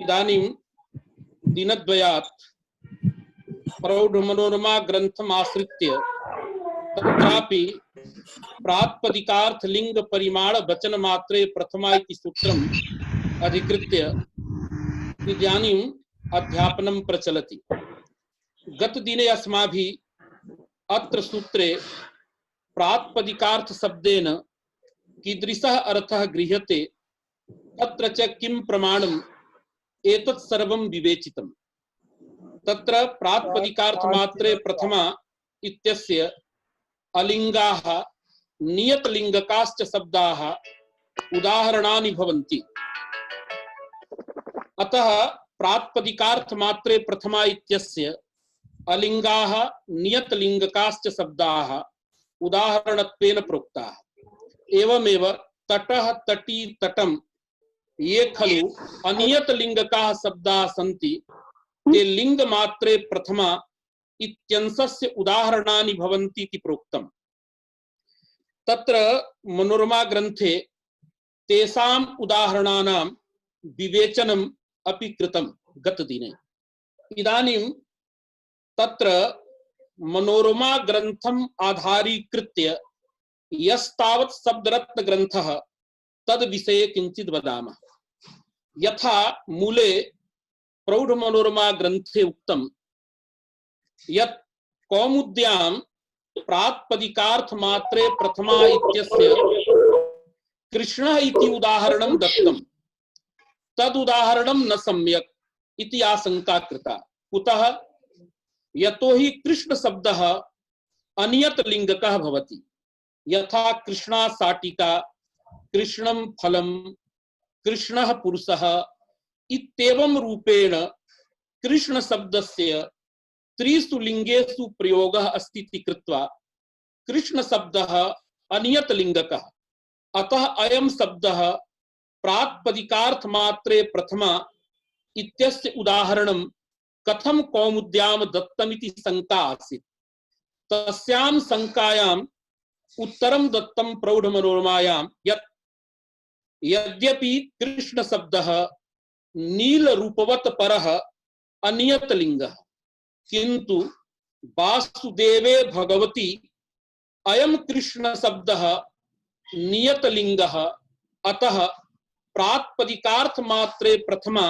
इदानीं दिनद्वयात् प्रौढमनोरमा ग्रंथम् आश्रित्य तत्रापि प्रातिपदिकार्थ लिंग परिमाण वचन मात्रे प्रथमा इति सूत्रम् अधिकृत्य इदानीम् अध्यापनं प्रचलति। गतदिने अस्माभिः अत्र सूत्रे प्रातिपदिकार्थ शब्देन कीदृशः अर्थः गृह्यते तत्र च किं प्रमाणम् एतत् सर्वं विवेचितम्। तत्र प्रातिपदिकार्थ मात्रे प्रथमा इत्यस्य अलिंगाः नियतलिंगकाश्च शब्दाः उदाहरणानि भवन्ति। अतः प्रातिपदिकार्थ मात्रे प्रथमा इत्यस्य अलिंगाः नियतलिंगकाश्च शब्दाः उदाहरणत्वेन प्रोक्ताः। एवमेव तटः तटी तटं ये खलु अनियतलिंगकाः शब्दाः सन्ति ते लिंगमात्रे प्रथमा इत्यंशस्य उदाहरणानि भवन्ति इति प्रोक्तम्। तत्र मनोरमा ग्रन्थे तेषाम् उदाहरणानां विवेचनम् अपि कृतं गतदिने। इदानीं तत्र मनोरमा ग्रन्थम् आधारीकृत्य यस्तावत् शब्दरत्न ग्रन्थः तद् विषये किञ्चित् वदामः। यथा मूले प्रौढमनोरमा ग्रन्थे उक्तं यत् कौमुद्यां प्रातिपदिकार्थ मात्रे प्रथमा इत्यस्य कृष्णः इति उदाहरणं दत्तं। तद् उदाहरणं न सम्यक् इति आशंका कृता। कुतः? यतो हि कृष्ण शब्दः अनियतलिंगकः भवति। यथा कृष्णा शाटिका, कृष्णं फलं, कृष्णः पुरुषः इत्येवं रूपेण कृष्ण शब्दस्य त्रिषु लिंगेषु प्रयोगः अस्ति इति कृत्वा कृष्ण शब्दः अनियतलिंगकः। अतः अयं शब्दः प्रातिपदिकार्थ मात्रे प्रथमा इत्यस्य उदाहरणं कथं कौमुद्यां दत्तमिति शंका आसीत्। तस्यां शंकायाम् उत्तरं दत्तं प्रौढमनोरमायां यत् यद्यपि कृष्ण शब्दः नील रूपवत् परः अनियतलिंगः किंतु वासुदेवे भगवती अयं कृष्ण शब्दः नियतलिंगः। अतः प्रातिपदिकार्थ मात्रे प्रथमा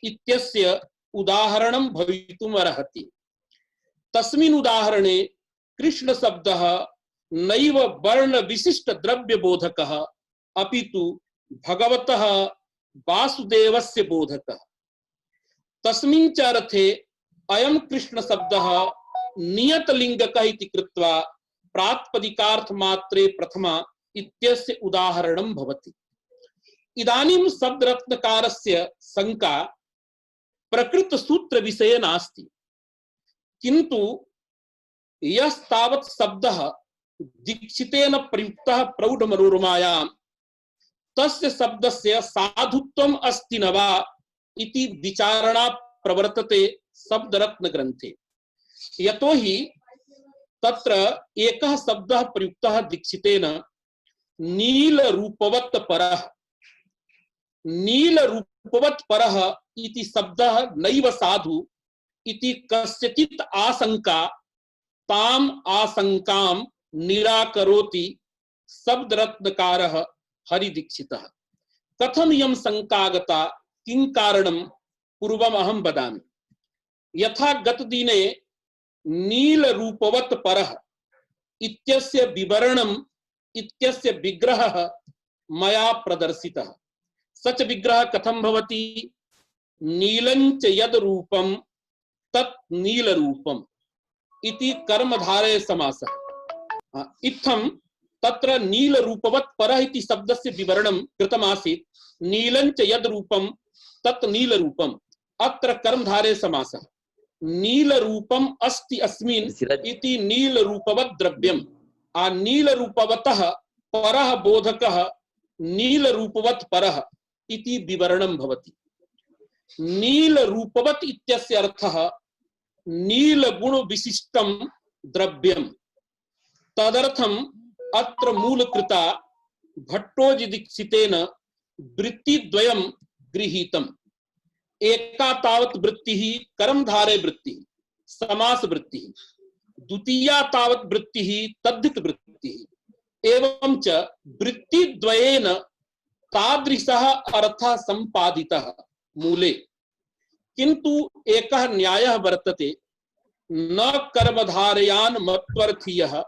इत्यस्य उदाहरणं भवितुमर्हति। तस्मिन् उदाहरणे कृष्ण शब्दः नैव वर्ण विशिष्ट द्रव्य बोधकः अपितु भगवतः वासुदेवस्य बोधकः। तस्मिन् च अर्थे अयं कृष्ण शब्दः नियतलिंगकः इति कृत्वा प्रातिपदिकार्थ मात्रे प्रथमा इत्यस्य उदाहरणं भवति। इदानीं शब्दरत्नकारस्य शंका प्रकृत सूत्र विषये नास्ति, किंतु यस्तावत् शब्दः दीक्षितेन प्रयुक्तः प्रौढमनोरमायां तस्य शब्दस्य साधुत्वम् अस्ति न वा इति विचारणा प्रवर्तते शब्दरत्न ग्रन्थे। यतो हि तत्र एकः शब्दः प्रयुक्तः दीक्षितेन नील रूपवत् परः। नील रूपवत् परः इति शब्दः नैव साधु इति कस्यचित् आशंका ताम आशंकां निराकरोति शब्दरत्नकारः हरिदीक्षितः। कथम इयं शंका आगता, किं कारणं पूर्वम् अहं वदामि। यथा गतदिने नील रूपवत् परः इत्यस्य विवरणम् इत्यस्य विग्रहः मया प्रदर्शितः। सच विग्रह कथं भवति? नीलञ्च यद् रूपं तत् नील रूपम् इति कर्मधारय समासः। इत्थं तत्र नील रूपवत् परः इति शब्दस्य विवरणं कृतमासीत्। नीलञ्च यद् रूपं तत् नील रूपम्। अत्र कर्मधारय समासः। नील रूपम् अस्ति अस्मिन् इति नील रूपवत् द्रव्यम्। नील रूपवतः परः बोधकः नील रूपवत् परः इति विवरणं भवति। नील रूपवत् इत्यस्य अर्थः नील गुण विशिष्टं द्रव्यम्। तदर्थम् अत्र मूलकृता भट्टोजी दीक्षितेन वृत्तिद्वयं गृहीतम्। एका तावत् वृत्तिः कर्मधारे वृत्तिः समास वृत्तिः, द्वितीया तावत् वृत्तिः तद्धित वृत्तिः, एवं च वृत्तिद्वयेन तादृशः अर्थः सम्पादितः मूले। किन्तु एकः न्यायः वर्तते, न कर्मधारयान् मत्वर्थीयः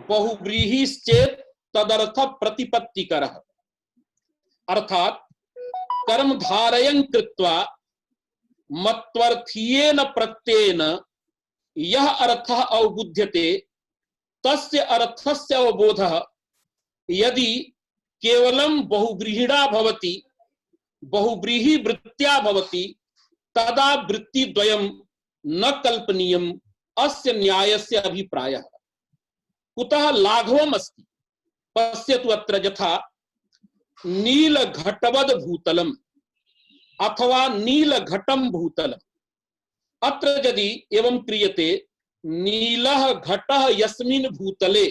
बहुव्रीहिश्चेत् तदर्थ प्रतिपत्तिकरः। अर्थात कर्मधारयं कृत्वा मत्वर्थीयेन प्रत्ययेन यह अर्थः अवबुध्यते तस्य अर्थस्य अवबोधः यदि केवलं बहुव्रीहिणा भवति, बहुव्रीहि वृत्त्या भवति, तदा वृत्तिद्वयं न कल्पनीयम् अस्य न्यायस्य अभिप्रायः। कुतः लाघवम् अस्ति? पश्यतु अत्र यथा नीलघटवद् भूतलम् अथवा नीलघटं भूतलम्। अत्र यदि एवं क्रियते नीलः घटः यस्मिन् भूतले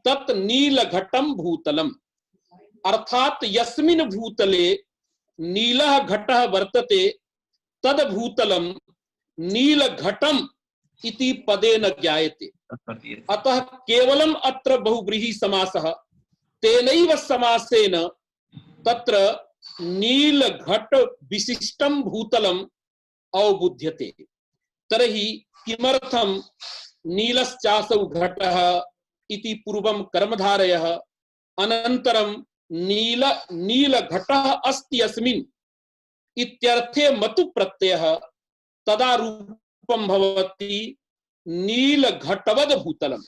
तत् नीलघटं भूतलम्, अर्थात यस्मिन् भूतले नीलः घटः वर्तते तद भूतलं नीलघटम् इति पदेन ज्ञायते। अतः केवलम् अत्र बहुव्रीहि समासः, तेनैव समासेन तत्र नीलघट विशिष्टं भूतलम् अवबुध्यते। तर्हि किमर्थं नीलश्चासौ घटः इति पूर्वं कर्मधारयः, अनन्तरं नीलघटः अस्ति अस्मिन् इत्यर्थे मतु प्रत्ययः, तदा रूपं भवति नीलघटवद् भूतलम्।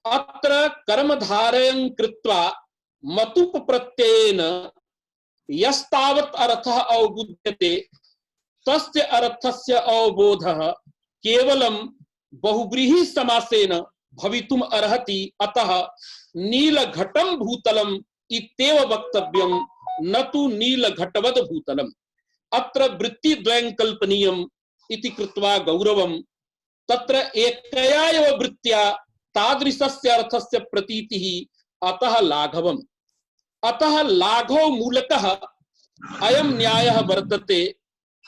अत्र कर्मधारयं कृत्वा मतुप प्रत्ययेन यस्तावत् अर्थः अवबुध्यते तस्य अर्थस्य अवबोधः केवलं बहुव्रीहि समासेन भवितुम् अर्हति। अतः नीलघटं भूतलम् इत्येव वक्तव्यं, न तु नीलघटवद् भूतलम्। अत्र वृत्तिद्वयं कल्पनीयम् इति कृत्वा गौरवं, तत्र एकया एव वृत्त्या तादृशस्य अर्थस्य प्रतीतिः, अतः लाघवम्। अतः लाघव मूलकः अयं न्यायः वर्तते,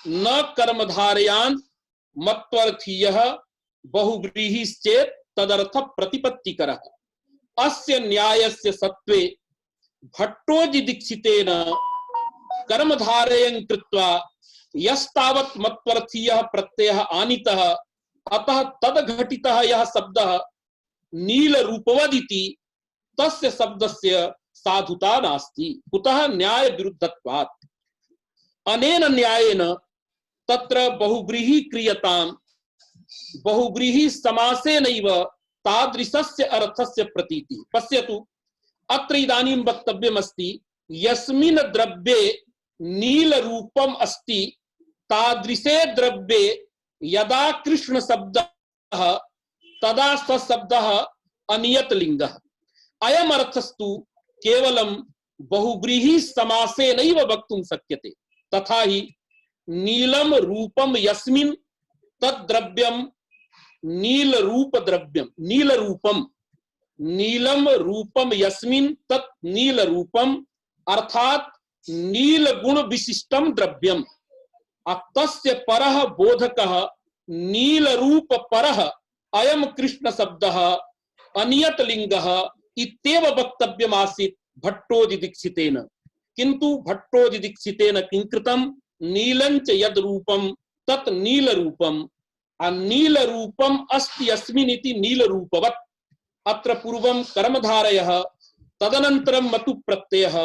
न कर्मधारयान् मत्वर्थीयः बहुव्रीहिश्चेत् तदर्थ प्रतिपत्तिकरः। अस्य न्यायस्य सत्त्वे भट्टोजि दीक्षितेन कर्मधारयं कृत्वा यस्तावत् मत्वर्थीयः प्रत्ययः आनीतः, अतः तद्घटितः यः शब्दः नीलरूपवदिति तस्य शब्दस्य साधुता नास्ति। कुतः? न्याय विरुद्धत्वात्। अनेन न्यायेन तत्र बहुव्रीहि क्रियताम्, बहुव्रीहि समासेनैव तादृशस्य अर्थस्य प्रतीतिः। पश्यतु अत्र इदानीं वक्तव्यमस्ति, यस्मिन् द्रव्ये नीलरूपम् अस्ति तादृशे द्रव्ये यदा कृष्ण शब्दः तदा स शब्दः अनियत लिंगः। अयम् अर्थस्तु केवलं बहुव्रीहि समासेनैव वक्तुं शक्यते। तथा ही नीलम रूपम यस्मिन् तद्द्रव्यं नीलरूप द्रव्यं, नीलरूपम, नीलम रूपम यस्मिन् तत् नीलरूपम, अर्थात नील गुण विशिष्टम द्रव्यम। तस्य परः बोधकः नीलरूप परः अयम कृष्ण शब्दः अनियत लिंगः इत्येव वक्तव्यमासीत् भट्टोजि दीक्षितेन। किन्तु भट्टोजि दीक्षितेन किं कृतं? नीलञ्च यद् रूपं तत् नीलरूपम्, नीलरूपम् अस्ति अस्मिन् इति नीलरूपवत्। अत्र पूर्वं कर्मधारयः, तदनन्तरं मतु प्रत्ययः,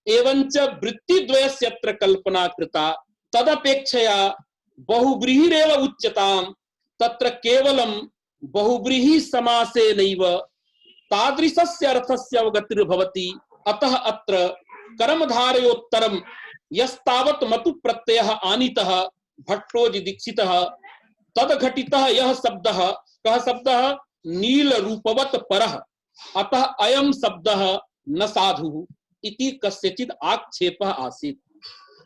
एवञ्च वृत्तिद्वयस्य अत्र कल्पना कृता। तदपेक्षया बहुव्रीहिरेव उच्यताम्। तत्र केवलं बहुव्रीहि समासेनैव तादृशस्य अर्थस्य अवगतिर्भवति। अतः अत्र कर्मधारयोत्तरं यस्तावत् मतु प्रत्ययः आनीतः भट्टोजि दीक्षितः, तद्घटितः यः शब्दः, कः शब्दः? नीलरूपवत् परः, अतः अयं शब्दः न साधुः इति कस्यचित् आक्षेपः आसीत्।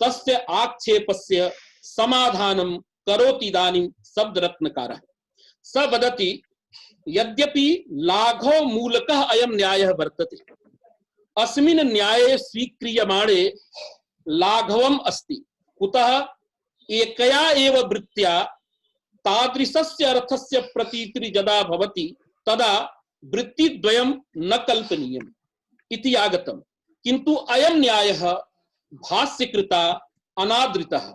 तस्य आक्षेपस्य समाधानं करोति इदानीं शब्दरत्नकारः। स वदति, यद्यपि लाघव मूलकः अयं न्यायः वर्तते, अस्मिन् न्याये स्वीक्रियमाणे लाघवम् अस्ति। कुतः? एकया एव वृत्त्या तादृशस्य अर्थस्य प्रतीतिर् यदा भवति तदा वृत्तिद्वयं न कल्पनीयम् इति आगतम्। किन्तु अयं न्यायः भाष्यकृता अनादृतः,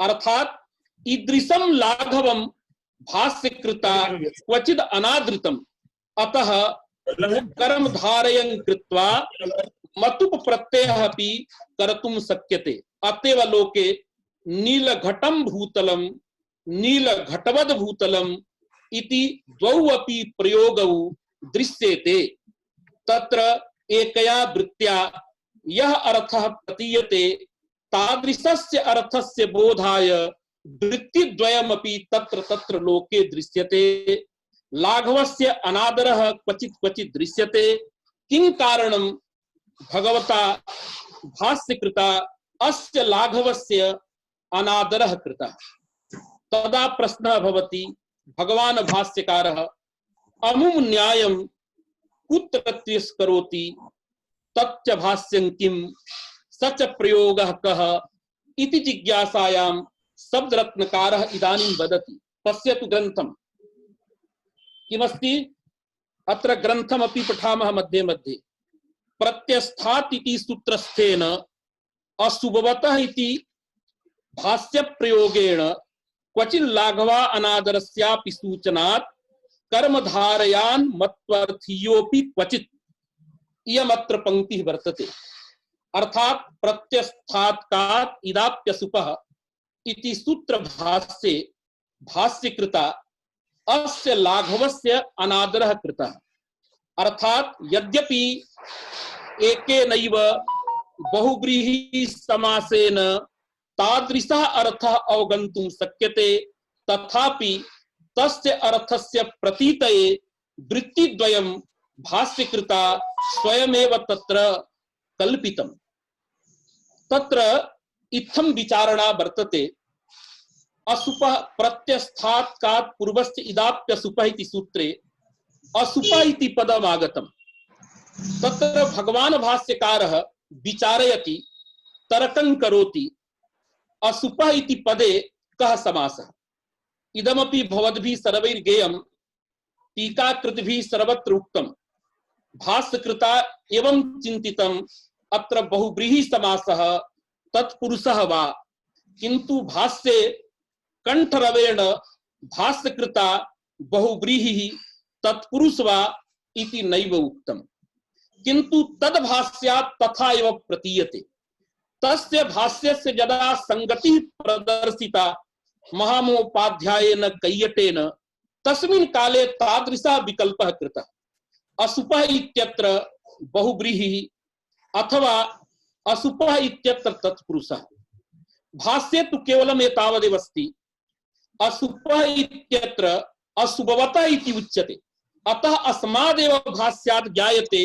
अर्थात ईदृशं लाघवं भाष्यकृता क्वचिद् अनादृतम्, अतः कर्म धारयं कृत्वा मतुप प्रत्ययः अपि कर्तुं शक्यते। अतएव लोके नीलघटं भूतलं नीलघटवद् भूतलम् इति द्वौ अपि प्रयोगौ दृश्येते। तत्र एकया वृत्त्या यह अर्थः प्रतीयते तादृशस्य अर्थस्य बोधाय वृत्तिद्वयमपि तत्र तत्र लोके दृश्यते। लाघवस्य अनादरः क्वचित् क्वचित् दृश्यते। किं कारणं भगवता भाष्यकृता अस्य लाघवस्य अनादरः कृतः? तदा प्रश्नः भवति, भगवान् भाष्यकारः अमुं न्यायं कुत्र तिरस्करोति तच्च भाष्यं किं सच प्रयोगः कः इति जिज्ञासायां शब्दरत्नकारः इदानीं वदति। पश्यतु ग्रन्थं किमस्ति। अत्र ग्रन्थमपि पठामः मध्ये मध्ये। प्रत्यस्थात् इति सूत्रस्थेन अशुभवतः इति भाष्य प्रयोगेण क्वचिन् लाघवा अनादरस्यापि सूचनात् कर्मधारयान् मत्वर्थीयोऽपि क्वचित् इयमत्र पंक्तिः वर्तते। अर्थात प्रत्यस्थात्कात् इदाप्यसुपः इति सूत्र भाष्ये भाष्यकृता अस्य लाघवस्य अनादरः कृतः। अर्थात यद्यपि एकेनैव बहुव्रीहि समासेन तादृशः अर्थः अवगन्तुं शक्यते, तथापि तस्य अर्थस्य प्रतीतये वृत्तिद्वयं भाष्यकृता स्वयमेव तत्र कल्पितम्। तत्र इत्थं विचारणा वर्तते। असुपः प्रत्यस्थात्कात् पूर्वस्य इदाप्यसुपः इति सूत्रे असुपः इति पदम् आगतम्। तत्र भगवान् भाष्यकारः विचारयति, तर्कं करोति, असुपः इति पदे कः समासः? इदमपि भवद्भिः सर्वैर्ज्ञेयं, टीकाकृतभिः सर्वत्र उक्तम्। भाष्यकृता एवं चिन्तितम्, अत्र बहुव्रीहि समासः तत्पुरुषः वा, किन्तु भाष्ये कंठरवेण भाष्यकृता बहुव्रीहि तत्पुरुष वा इति नैव उक्तम्। किन्तु तद्भाष्यात् तथा एव प्रतीयते। तस्य भाष्यस्य यदा संगतिः प्रदर्शिता महामहोपाध्यायेन कैयटेन, तस्मिन् काले तादृशः विकल्पः कृतः। असुपः इत्यत्र बहुव्रीहि अथवा असुपः इत्यत्र तत्पुरुषः। भाष्ये तु केवलम् एतावदेव अस्ति, असुपः इत्यत्र अशुभवतः इति उच्यते। अतः अस्मादेव भाष्यात् ज्ञायते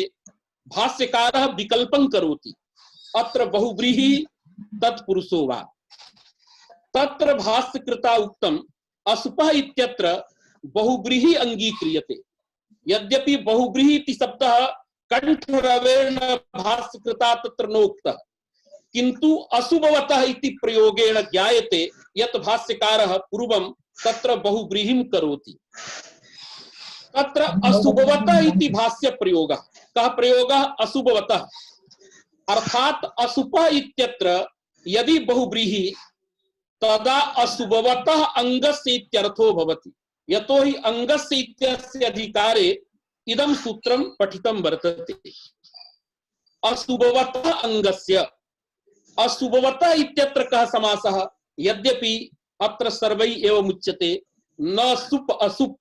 भाष्यकारः विकल्पं करोति, अत्र बहुव्रीहि तत्पुरुषो वा। तत्र भाष्यकृता उक्तम् असुपः इत्यत्र बहुव्रीहि अंगीक्रियते। यद्यपि बहुव्रीहि इति शब्दः कंठरवेण भाष्यकृता तत्र नोक्तः, किन्तु अशुभवतः इति प्रयोगेण ज्ञायते यत् भाष्यकारः पूर्वं तत्र बहुव्रीहिं करोति। तत्र अशुभवतः इति भाष्य प्रयोगः। कः प्रयोगः? अशुभवतः। अर्थात असुपः इत्यत्र यदि बहुव्रीहि तदा अशुभवतः अंगस्य इत्यर्थो भवति। यतो हि अंगस्य इत्यस्य अधिकारे इदं सूत्रं पठितं वर्तते। अशुभवतः अंगस्य। अशुभवतः इत्यत्र कः समासः? यद्यपि अत्र सर्वैः एवं उच्यते न सुप असुप,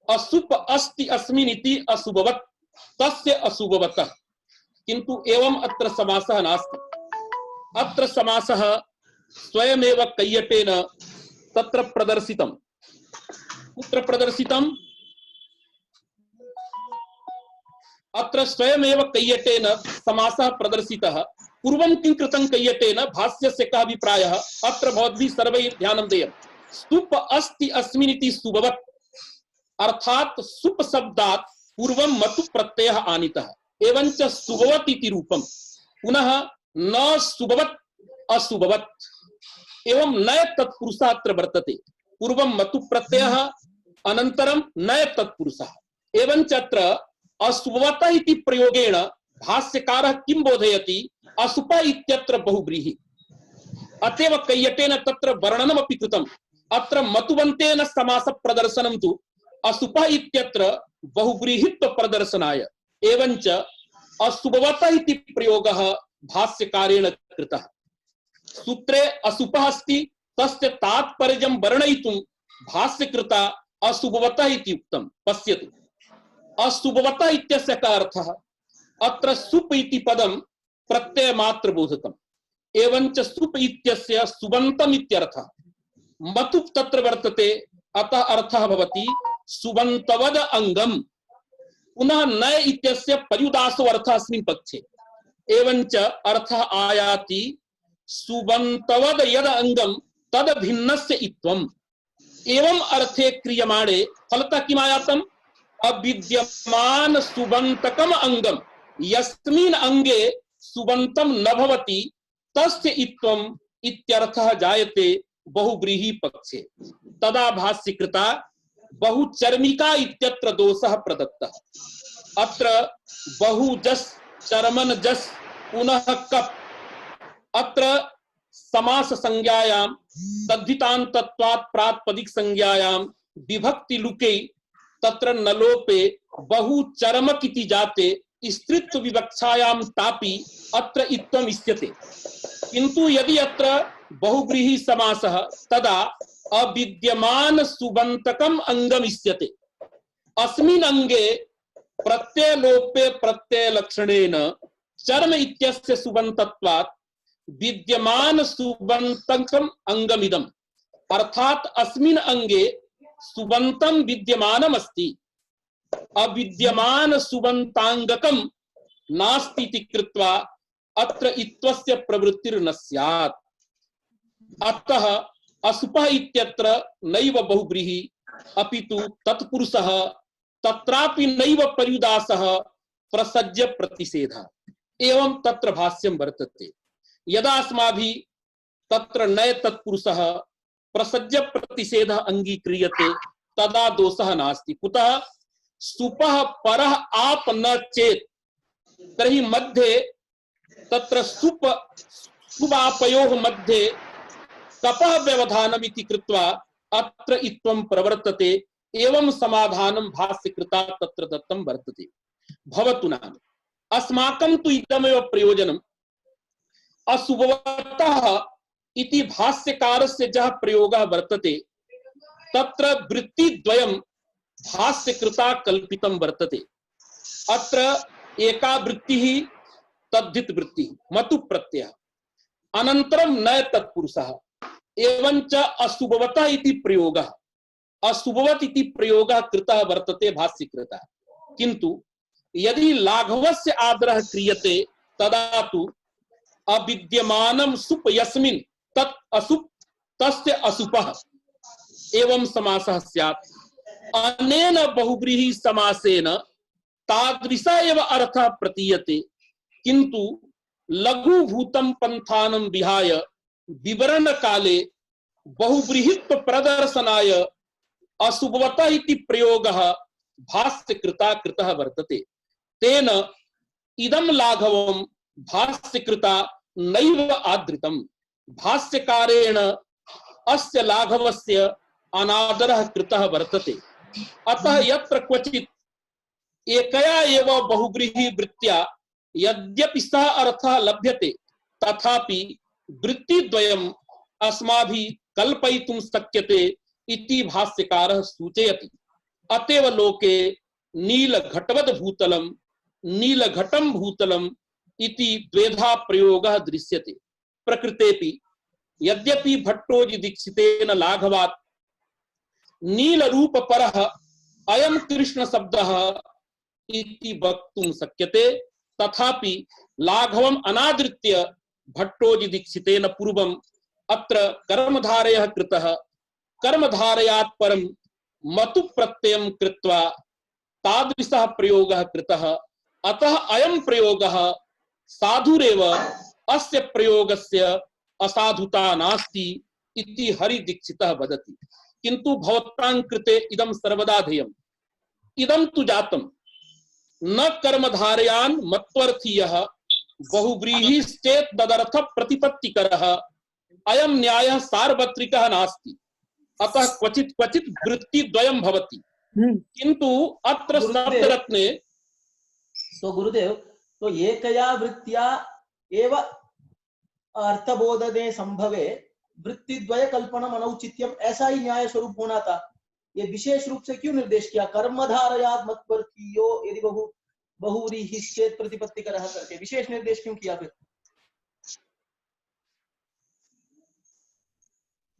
असुप अस्ति अस्मिन् इति अशुभवत्, तस्य अशुभवतः, किन्तु एवं अत्र समासः नास्ति। अत्र समासः स्वयमेव कैयटेन तत्र प्रदर्शितम्। कुत्र प्रदर्शितम्? अत्र स्वयमेव कैयटेन समासः प्रदर्शितः। पूर्वं किं कृतं कैयटेन? भाष्यस्य कः अभिप्रायः? अत्र भवद्भिः सर्वैः ध्यानं देयम्। सुप अस्ति अस्मिन् इति सुभवत्, अर्थात सुप शब्दात् पूर्वं मतु प्रत्ययः आनीतः, एवञ्च सुभवत् इति रूपम्। पुनः न सुभवत् अशुभवत्, एवं नय तत्पुरुषः अत्र वर्तते। पूर्वं मतु प्रत्ययः अनन्तरं नय तत्पुरुषः। एवं च अत्र असुपवतः इति प्रयोगेण भाष्यकारः किं बोधयति? असुपः इत्यत्र बहुव्रीहि, अतएव कैयटेन तत्र वर्णनमपि कृतम्। अत्र मतुवन्तेन समास प्रदर्शनं तु असुपः इत्यत्र बहुव्रीहित्व प्रदर्शनाय। एवं च असुपवतः इति प्रयोगः भाष्यकारेण कृतः। सूत्रे असुपः अस्ति, तस्य तात्पर्यं वर्णयितुं भाष्यकृता असुपवतः इति उक्तं। पश्यतु, असुपवतः इत्यस्य कः अर्थः? अत्र सुप इति पदं प्रत्ययमात्रबोधकम्। एवं च सुप इत्यस्य सुबन्तम् इत्यर्थः। मतु तत्र वर्तते, अतः अर्थः भवति सुबन्तवद अंगम। पुनः नय इत्यस्य पर्युदासो अर्थः अस्मिन् पक्षे। एवं च अर्थः आयाति सुबन्तवद यद अंगम तद भिन्नस्य इत्वम्। एवं अर्थे क्रियमाणे फलतः किम् आयातम्? अविद्यमान सुबन्तकम अंगम यस्मिन् अंगे सुबन्तं न भवति तस्य इत्वम् इत्यर्थः जायते बहुव्रीहि पक्षे। तदा भाष्यकृता बहुचर्मिका इत्यत्र दोषः प्रदत्तः। अत्र बहुजस् चर्मन जस् पुनः कप, अत्र समास संज्ञायां तद्धितान्तत्वात् प्रातिपदिक संज्ञायां विभक्ति लुके तत्र नलोपे बहुचर्मक इति जाते स्त्रीत्व विवक्षायां तापि अत्र इत्थम् इष्यते। किंतु यदि अत्र बहुव्रीहि समासः तदा अविद्यमान सुबन्तकम अंगम इष्यते। अस्मिन् अंगे प्रत्यय लोपे प्रत्यय लक्षणेन चर्म इत्यस्य सुबन्तत्वात् विद्यमान सुबन्तकम अंगमिदम्, अर्थात अस्मिन् अंगे सुबन्तं विद्यमानम् अस्ति, अविद्यमान सुबन्तांगकम नास्ति इति कृत्वा अत्र इत्वस्य प्रवृत्तिर्न स्यात्। अतः असुपः इत्यत्र नैव बहुव्रीहि अपितु तत्पुरुषः, तत्रापि नैव पर्युदासः प्रसज्य प्रतिषेधः। एवं तत्र भाष्यं वर्तते। यदा अस्माभिः तत्र नय तत्पुरुषः प्रसज्य प्रतिषेधः अंगीक्रियते तदा दोषः नास्ति। कुतः? सुपः परः आप न चेत् तर्हि मध्ये तत्र सुपापयोः मध्ये कपः व्यवधानम् इति कृत्वा अत्र इत्वं प्रवर्तते। एवं समाधानं भाष्यकृता तत्र दत्तं वर्तते। भवतु नाम अस्माकं तु इदमेव प्रयोजनम्। असुपवतः इति भाष्यकारस्य जः प्रयोगः वर्तते तत्र वृत्तिद्वयं भाष्यकृता कल्पितं वर्तते। अत्र एका वृत्तिः तद्धित वृत्तिः मतु प्रत्ययः, अनन्तरं नय तत्पुरुषः, एवं च असुपवतः इति प्रयोगः। असुपवत इति प्रयोगः कृतः वर्तते भाष्यकृता। किंतु यदि लाघवस्य आदरः क्रियते तदा तु अविद्यमानं सुप यस्मिन् तत् असुप तस्य असुपः एवं समासः स्यात्। अनेन बहुव्रीहि समासेन तादृश एव अर्थः प्रतीयते। किंतु लघुभूतं पंथानं विहाय विवरण काले बहुव्रीहित्व प्रदर्शनाय असुपवतः इति प्रयोगः भाष्यकृता कृतः वर्तते। तेन इदं लाघवं भाष्यकृता नैव आदृतम्। भाष्यकारेण अस्य लाघवस्य अनादरः कृतः वर्तते। अतः यत्र क्वचित् एकया एव बहुव्रीहि वृत्त्या यद्यपि सः अर्थः लभ्यते तथापि वृत्तिद्वयम् अस्माभिः कल्पयितुं शक्यते इति भाष्यकारः सूचयति। अतएव लोके नीलघटवद भूतलं नीलघटं भूतलम् इति द्वेधा प्रयोगः दृश्यते। प्रकृतेपि यद्यपि भट्टोजी दीक्षितेन लाघवात् नीलरूप परः अयं कृष्ण शब्दः इति वक्तुं शक्यते, तथापि लाघवम् अनादृत्य भट्टोजी दीक्षितेन पूर्वम् अत्र कर्मधारयः कृतः। कर्मधारयात् परं मतु प्रत्ययं कृत्वा तादृशः प्रयोगः कृतः। अतः अयं प्रयोगः साधुरेव अस्य प्रयोगस्य असाधुता नास्ति इति हरिदीक्षितः वदति। किंतु भवतां कृते इदं सर्वदा ध्येयम्। इदं तु जातम् न कर्मधारयान् मत्वर्थीयः बहुव्रीहिश्चेत् तदर्थ प्रतिपत्तिकरः अयं न्यायः सार्वत्रिकः नास्ति, अतः क्वचित् क्वचित् वृत्तिद्वयं भवति। किंतु अत्र शब्दरत्ने तो गुरुदेव, तो एकया वृत्त्या एव अर्थबोधने संभवे वृत्तिद्वय कल्पना अनौचित्यम, ऐसा ही न्याय स्वरूप होना था। ये विशेष रूप से क्यों निर्देश किया? कर्मधारयात् मत्वर्थीयो यदि बहुव्रीहिश्चेत् प्रतिपत्तिकरः करके विशेष निर्देश क्यों किया? फिर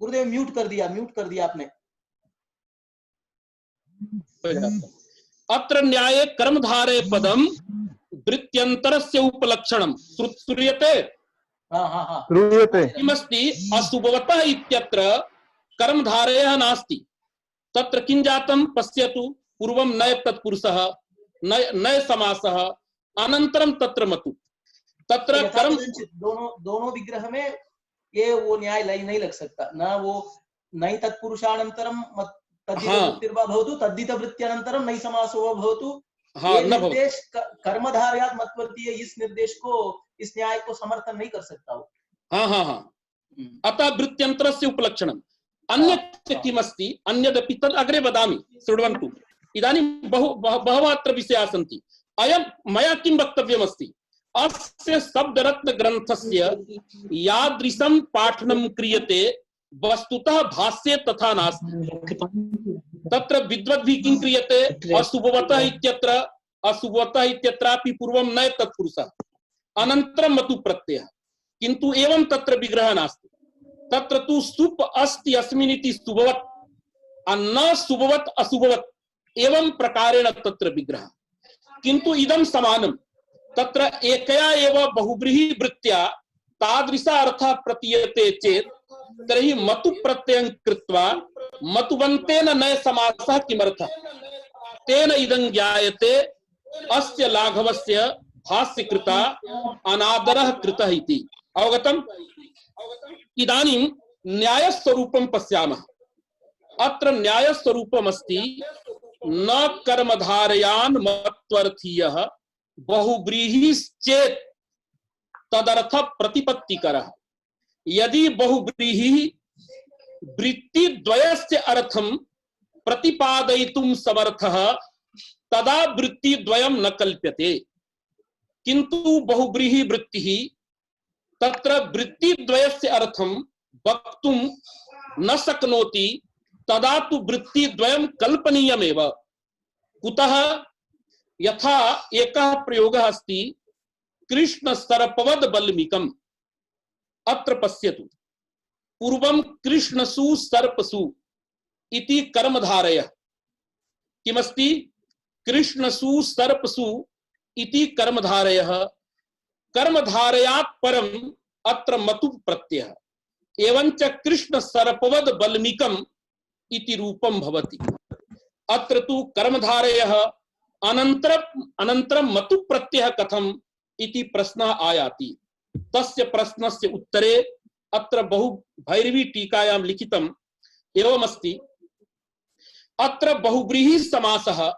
गुरुदेव म्यूट कर दिया आपने। अत्र न्याये कर्मधारय पदम वृत्त्यंतरस्य उपलक्षणं श्रूयते। श्रूयते। किमस्ति अशुभवतः इत्यत्र कर्मधारयः नास्ति। तत्र किं जातं पश्यतु। पूर्वं नय तत्पुरुषः नय समासः अनन्तरं तत्र मतु। तत्र कर्म दोनों विग्रह में ये वो न्याय नहीं लग सकता ना। वो नई तत्पुरुषानंतरम तद्धितवृत्तिर्वा भवतु तद्धितवृत्त्यनंतरम नई समासो वा भवतु। ये निर्देश कर्मधारयात् मत्वर्थीय इस निर्देश को, इस न्याय को समर्थन नहीं कर सकता वो। हाँ। अतः वृत्त्यंतरस्य उपलक्षणम्। अन्यत् किमस्ति अन्यदपि तद् अग्रे वदामि, शृण्वन्तु। इदानीं बहवः अत्र विषयाः सन्ति। अयं मया किं वक्तव्यमस्ति, अस्य शब्दरत्न ग्रन्थस्य यादृशं पाठनं क्रियते वस्तुतः भाष्ये तथा नास्ति। तत्र विद्वद्भिः किं क्रियते, अशुभवतः इत्यत्रापि पूर्वं नय तत्पुरुषः अनन्तरं मतु प्रत्ययः, किन्तु एवं तत्र विग्रहः नास्ति। तत्र तु सुप अस्ति अस्मिन् इति शुभवत् न शुभवत् अशुभवत् एवं प्रकारेण तत्र विग्रहः। किन्तु इदं समानं। तत्र एकया एव बहुव्रीहि वृत्त्या तादृश अर्थः प्रतीयते चेत् तर्हि मतु प्रत्ययं कृत्वा मतुवन्तेन नय समासः किमर्थः? तेन इदं ज्ञायते अस्य लाघवस्य भाष्यकृता अनादरः कृतः इति। अवगतम्? इदानीं न्यायस्वरूपं पश्यामः। अत्र न्यायस्वरूपमस्ति न कर्मधारयान् मत्वर्थीयः बहुव्रीहिश्चेत् तदर्थ प्रतिपत्तिकरः। यदि बहुव्रीहि वृत्तिद्वयस्य अर्थं प्रतिपादयितुं समर्थः तदा वृत्तिद्वयं न कल्प्यते। किन्तु बहुव्रीहि वृत्तिः तत्र वृत्तिद्वयस्य अर्थं वक्तुं न शक्नोति, तदा तु वृत्तिद्वयं कल्पनीयमेव। कुतः? यथा एकः प्रयोगः अस्ति कृष्ण सर्पवद बल्मीकम्। अत्र पश्यतु, पूर्वं कृष्णसु सर्पसु इति कर्मधारयः। किमस्ति? कृष्णसु सर्पसु इति कर्मधारयः। कर्मधारयात् परम् अत्र मतु प्रत्ययः। एवञ्च कृष्ण सर्पवद बल्मीकम् इति रूपं भवति। अत्र तु कर्मधारयः अनन्तरं मतु प्रत्ययः कथम् इति प्रश्नः आयाति। तस्य प्रश्नस्य उत्तरे अत्र बहु भैरवी टीकायां लिखितम् एवमस्ति। अत्र बहुव्रीहि समासः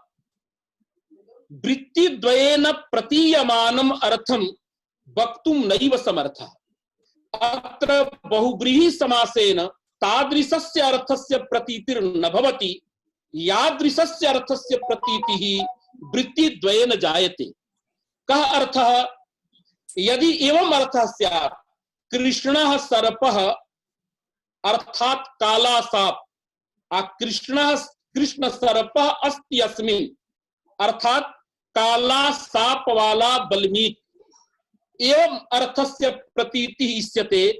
वृत्तिद्वयेन प्रतीयमानम् अर्थं वक्तुं नैव समर्थः। अत्र बहुव्रीहि समासेन तादृशस्य अर्थस्य प्रतीतिर्न भवति यादृशस्य अर्थस्य प्रतीतिः वृत्तिद्वयेन जायते। कः अर्थः? यदि एवं अर्थः स्यात् कृष्णः सर्पः अर्थात काला साप, कृष्ण सर्पः अस्ति अस्मिन् अर्थात काला साप वाला बल्मीक एवं अर्थस्य प्रतीतिः इष्यते,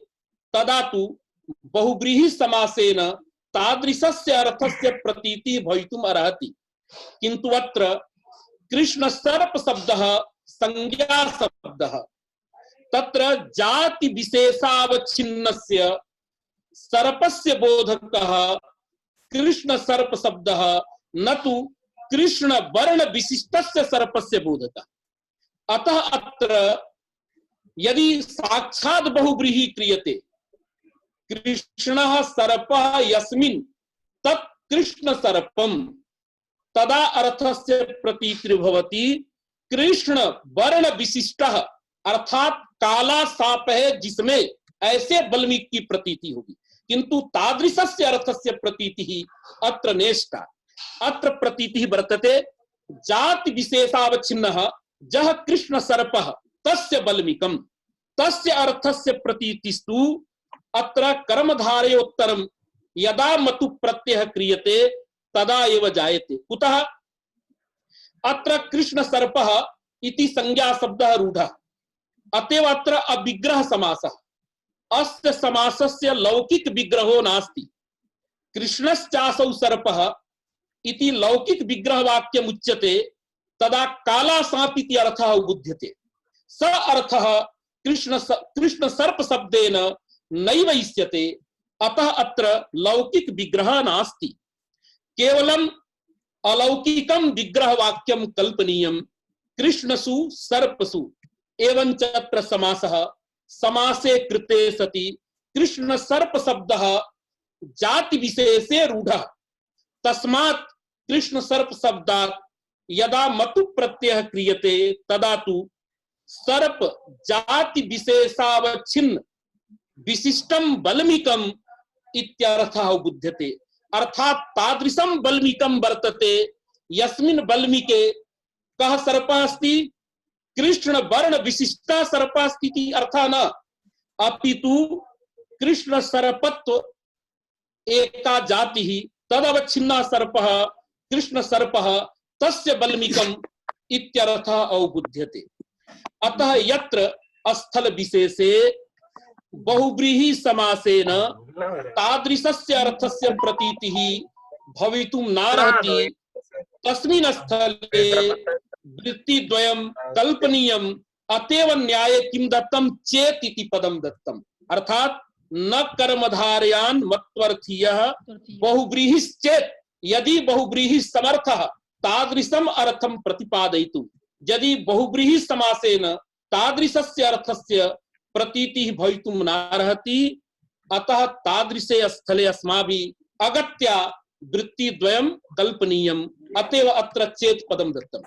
तदा तु बहुव्रीहि समासेन तादृशस्य अर्थस्य प्रतीतिः भवितुम् अर्हति। किन्तु अत्र कृष्ण सर्प शब्दः संज्ञा शब्दः। तत्र जाति विशेषावच्छिन्नस्य सर्पस्य बोधकः कृष्ण सर्प शब्दः, न तु कृष्ण वर्ण विशिष्टस्य सर्पस्य बोधकः। अतः अत्र यदि साक्षात् बहुव्रीहि क्रियते, कृष्णः सर्पः यस्मिन् तत् कृष्ण सर्पम तदा अर्थस्य प्रतीतिर्भवति कृष्ण वर्ण विशिष्टः, अर्थात काला साप है जिसमें ऐसे बल्मीक की प्रतीति होगी, किंतु तादृशस्य अर्थस्य प्रतीति ही अत्र नेष्टा। अत्र प्रतीति वर्तते जाति विशेषावच्छिन्नः जह कृष्ण सर्पः तस्य बल्मीकम्, तस्य अर्थस्य प्रतीतिस्तु अत्र कर्मधारयोत्तरं यदा मतु प्रत्यय क्रियते तदा एव जायते। कुतः? अत्र कृष्ण सर्पः इति संज्ञा शब्दः रूढः, अतएव अत्र अविग्रह समासः। अस्य समासस्य लौकिक विग्रहो नास्ति। कृष्णश्चासौ सर्पः इति लौकिक विग्रह वाक्यम् उच्यते तदा काला सांप इति अर्थः उबुध्यते। स अर्थः कृष्ण सर्प शब्देन नैव इष्यते, अतः अत्र लौकिक विग्रह नास्ति, केवलम अलौकिकम विग्रह वाक्यम कल्पनीयम कृष्णसु सर्पसु। एवं च अत्र समासः समासे कृते सति कृष्ण सर्प शब्दः जाति विशेषे रूढः, तस्मात् कृष्ण सर्प शब्दात् यदा मतु प्रत्ययः क्रियते तदा तु सर्प जाति विशेषावच्छिन्न विशिष्टम बल्मीकम इत्यर्थः बुध्यते। अर्थात तादृशम बल्मीकम वर्तते यस्मिन् बल्मीके कः सर्पः अस्ति, कृष्ण वर्ण विशिष्टा सर्पः अस्ति इति अर्थः न, अपितु कृष्ण सर्पत्व एका जातिः तदवच्छिन्नः सर्पः कृष्ण सर्पः तस्य बल्मीकम इत्यर्थः अवबुध्यते। अतः यत्र स्थल विशेषे बहुव्रीहि समासेन तादृशस्य अर्थस्य प्रतीतिः भवितुं नार्हति, तस्मिन् स्थले वृत्तिद्वयं कल्पनीयम्, अतएव न्याये किं दत्तं चेत् इति पदं दत्तम्। अर्थात न कर्मधारयान् मत्वर्थीयः बहुव्रीहिश्चेत्, यदि बहुव्रीहि समर्थः तादृशम् अर्थं प्रतिपादयितुं, यदि बहुव्रीहि समासेन तादृशस्य अर्थस्य प्रतीतिः भवितुं नार्हति, अतः तादृशे स्थले अस्माभिः अगत्या वृत्तिद्वयं कल्पनीयम्, अतएव अत्र चेत् पदं दत्तम्।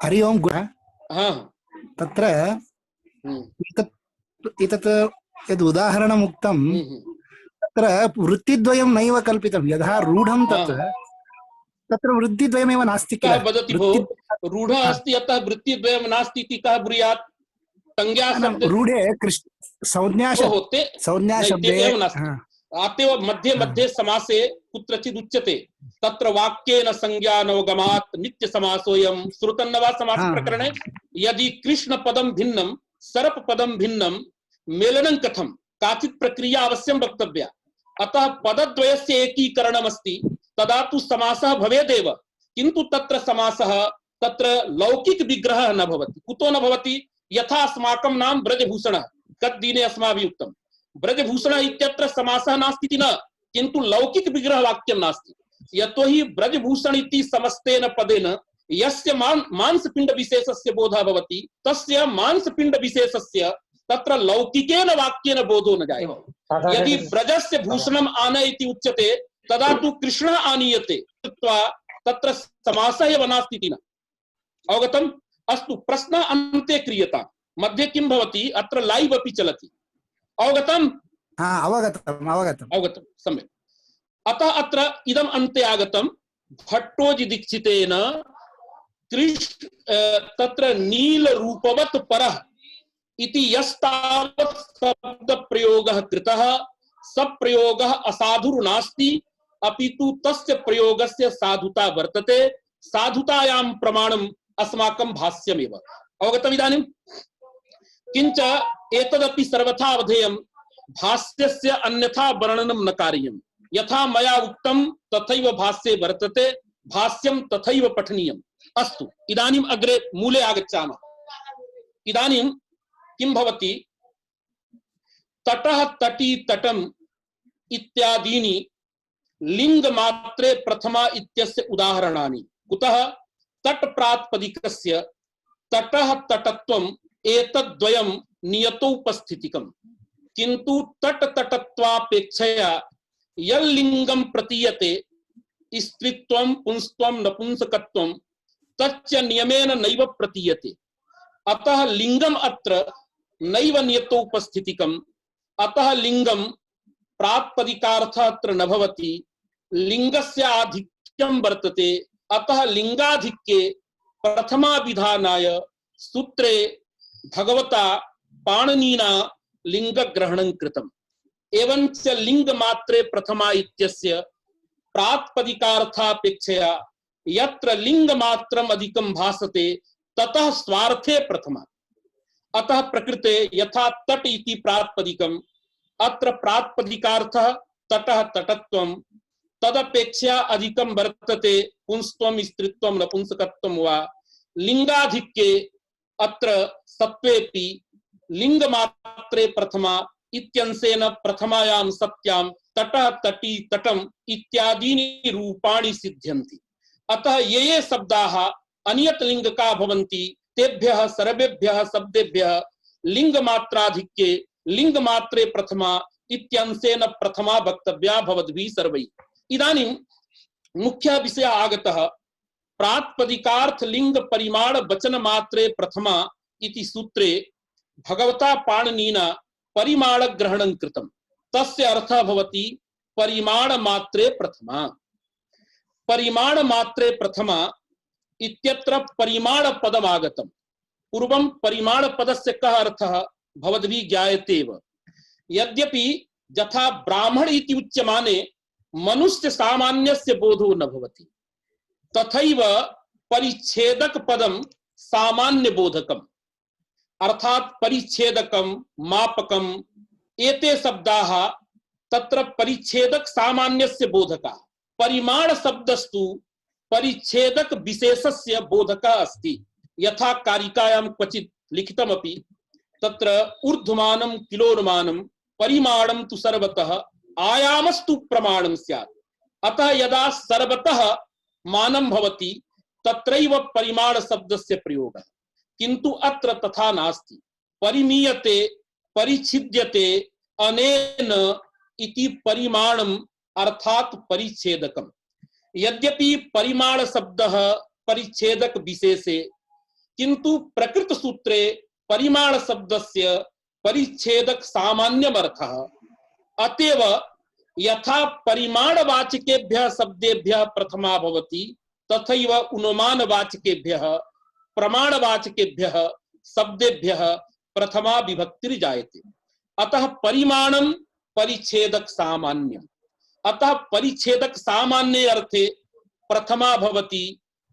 हरि ओम गुरु। हाँ, तत्र एतत् यद् उदाहरणम् उक्तं तत्र वृत्तिद्वयं नैव कल्पितं, यथा रूढं तत् तत्र वृत्तिद्वयमेव नास्ति किल। कः वदति भो रूढः अस्ति अतः वृत्तिद्वयं नास्ति इति कः ब्रूयात्? संज्ञा शब्द रूढे संज्ञा शब्दे एव नास्ति। अतएव मध्ये मध्ये समासे कुत्रचित् उच्यते तत्र वाक्येन संज्ञानवगमात् नित्य समासोऽयं श्रुतन्नवा समास प्रकरणे यदि कृष्ण पदं भिन्नं सर्प पदं भिन्नं मेलनं कथं, काचित् प्रक्रिया अवश्यं वक्तव्या। अतः पदद्वयस्य एकीकरणमस्ति तदा तु समासः भवेदेव, किन्तु तत्र समासः तत्र लौकिक विग्रहः न भवति। कुतो न भवति? यथा अस्माकं नाम ब्रजभूषणः, तद्दिने अस्माभिः उक्तं ब्रजभूषणः इत्यत्र समासः नास्ति इति न, किन्तु लौकिक विग्रह वाक्यं नास्ति। यतोहि ब्रजभूषण इति समस्तेन पदेन यस्य मांसपिंड विशेषस्य बोधः भवति तस्य मांसपिंड विशेषस्य तत्र लौकिकेन वाक्येन बोधो न जायते। यदि ब्रजस्य भूषणम् आनय इति उच्यते तदा तु कृष्णः आनीयते, तत्र समासः एव नास्ति इति न। अवगतम्? अस्तु, प्रश्नः अन्ते क्रियताम्, मध्ये किं भवति? अत्र लाइव अपि चलति। अवगतम्? अवगतम् अवगतम् अवगतम्, सम्यक्। अतः अत्र इदम् अन्ते आगतं भट्टोजि दीक्षितेन कृष्ण तत्र नील रूपवत् परः इति यस्तावत् शब्द प्रयोगः कृतः स प्रयोगः असाधुर्नास्ति, अपितु तस्य प्रयोगस्य साधुता वर्तते। साधुतायां प्रमाणम् अस्माकं भाष्यमेव। अवगतम् इदानीं? किंच एतदपि सर्वथा अवधेयं भाष्यस्य अन्यथा वर्णनं न कार्यम्। यथा मया उक्तं तथैव भाष्ये वर्तते, भाष्यं तथैव पठनीयम्। अस्तु, इदानीम् अग्रे मूले आगच्छामः। इदानीं किं भवति? तटः तटी तटम् इत्यादीनि लिंगमात्रे प्रथमा इत्यस्य उदाहरणानि। कुतः? तट प्रातिपदिकस्य तटः तटत्वम् एतद्द्वयं नियतोपस्थितिकम्। किंतु तट तटत्वापेक्षया यल्लिंगम प्रतीयते स्त्रीत्वं पुंस्त्वं नपुंसकत्वं तच्च नियमेन नैव प्रतीयते। अतः लिंगम अत्र नैव नियतोपस्थितिकम्। अतः लिंगम प्रातिपदिकार्थः अत्र न भवति। लिंगस्य आधिक्यं वर्तते। अतः लिंगाधिक्ये प्रथमा विधानाय सूत्रे भगवता पाणिनिना लिंग ग्रहणं कृतम्। एवंच लिंग मात्रे प्रथमा इत्यस्य प्रातिपदिकार्थापेक्षया यत्र लिंग मात्रम अधिकं भासते ततः स्वार्थे प्रथमा। अतः प्रकृते यथा तट इति प्रातिपदिकम् अत्र प्रातिपदिकार्थः तटः तटत्वं तदपेक्षया अधिकं वर्तते पुंस्त्वं स्त्रीत्वं नपुंसकत्वं वा। लिंगाधिक्ये अत्र सत्वेपि लिंग मात्रे प्रथमा इत्यंशेन प्रथमायां सत्यां तटः तटी तटम इत्यादीनि रूपाणि सिद्ध्यन्ति। अतः ये शब्दाः अनियत लिंग का भवन्ति तेभ्यः सर्वेभ्यः शब्देभ्यः लिंग मात्राधिक्ये लिंग मात्रे प्रथमा इत्यंशेन प्रथमा वक्तव्या भवद्भिः सर्वैः। इदानीं मुख्य विषय आगतः प्रातिपदिकार्थ लिंग परिमाण वचन मात्रे प्रथमा इति सूत्रे भगवता पाणिनिना परिमाण ग्रहणं कृतम्। तस्य अर्थः भवति परिमाण मात्रे प्रथमा। परिमाण मात्रे प्रथमा इत्यत्र परिमाण पदम् आगतम्। पूर्वं परिमाण पदस्य कः अर्थः भवद्भिः ज्ञायते एव। यद्यपि यथा ब्राह्मण इति उच्यमाने मनुष्य सामान्यस्य बोधो न भवति तथैव परिच्छेदक पदं सामान्य बोधकम् अर्थात परिच्छेदकम मापकम एते शब्दाः तत्र परिच्छेदक सामान्यस्य बोधकः। परिमाण शब्दस्तु परिच्छेदक विशेषस्य बोधकः अस्ति। यथा कारिकायां क्वचित् लिखितमपि तत्र ऊर्ध्वमानं किलोनुमानं परिमाणं तु सर्वतः आयामस्तु प्रमाणं स्यात्। अतः यदा सर्वतः मानं भवति तत्रैव परिमाण शब्दस्य प्रयोगः। किंतु अत्र तथा नास्ति। परिमीयते परिच्छिद्यते अनेन इति परिमाणम् अर्थात परिच्छेदकम्। यद्यपि परिमाण शब्दः परिच्छेदक विशेषे किंतु प्रकृत सूत्रे परिमाण शब्दस्य परिच्छेदक सामान्यमर्थः। अतएव यथा परिमाणवाचकेभ्यः शब्देभ्यः प्रथमा भवति तथैव अनुमानवाचकेभ्यः प्रमाणवाचकेभ्यः शब्देभ्यः प्रथमा विभक्तिर् जायते। अतः परिमाणं परिच्छेदक सामान्यम्। अतः परिच्छेदक सामान्ये अर्थे प्रथमा भवति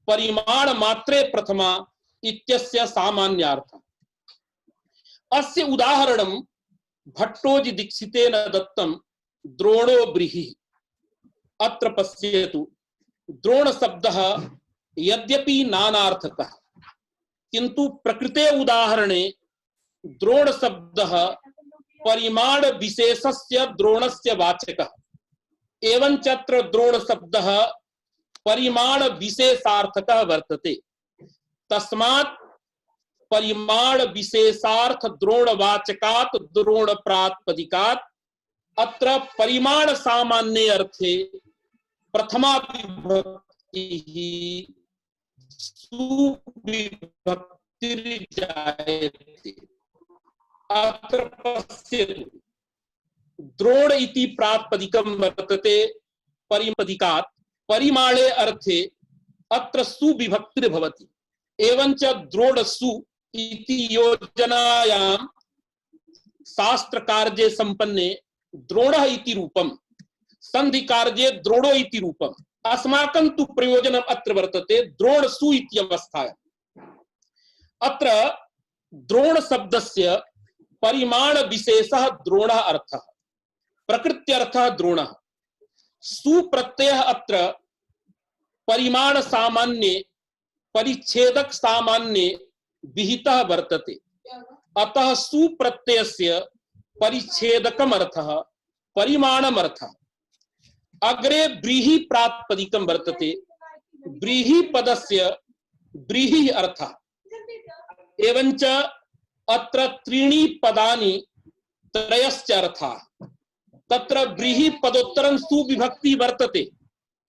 परिमाण मात्रे प्रथमा इत्यस्य सामान्यार्थः। अस्य उदाहरणं भट्टोजि दीक्षितेन दत्तं द्रोणो ब्रीहिः। अत्र पश्यतु द्रोण शब्दः यद्यपि नानार्थकः किंतु प्रकृते उदाहरणे द्रोण शब्दः परिमाण विशेषस्य द्रोणस्य वाचकः। एवंच अत्र द्रोण शब्दः परिमाण विशेषार्थकः वर्तते। तस्मात् परिमाण विशेषार्थ द्रोणवाचकात् द्रोण प्रातिपदिकात् अत्र परिमाण सामान्ये अर्थे प्रथमा विभक्तिः सुविभक्तिर् जायते। अत्र पश्यतु द्रोण इति प्रातिपदिकं वर्तते परिपदिकात् परिमाणे अर्थे अत्र सुविभक्तिर् भवति। एवंच द्रोण सु इति योजनायां शास्त्र कार्ये संपन्ने द्रोणः इति रूपं संधि कार्ये द्रोणो इति रूपम्। अस्माकं तु प्रयोजनम् अत्र वर्तते द्रोण सु इति अवस्थायाम्। अत्र द्रोण शब्दस्य परिमाण विशेषः द्रोणः अर्थः प्रकृत्यर्थः द्रोणः। सु प्रत्ययः अत्र परिमाण सामान्ये परिच्छेदक सामान्ये विहितः वर्तते। अतः सु प्रत्ययस्य परिच्छेदकम् अर्थः परिमाणम् अर्थः। अग्रे व्रीहि प्रातिपदिकं वर्तते। व्रीहि पदस्य व्रीहि अर्थः। एवंच अत्र त्रीणि पदानि त्रयश्च अर्थाः तत्र व्रीहि पदोत्तरं सुविभक्ति वर्तते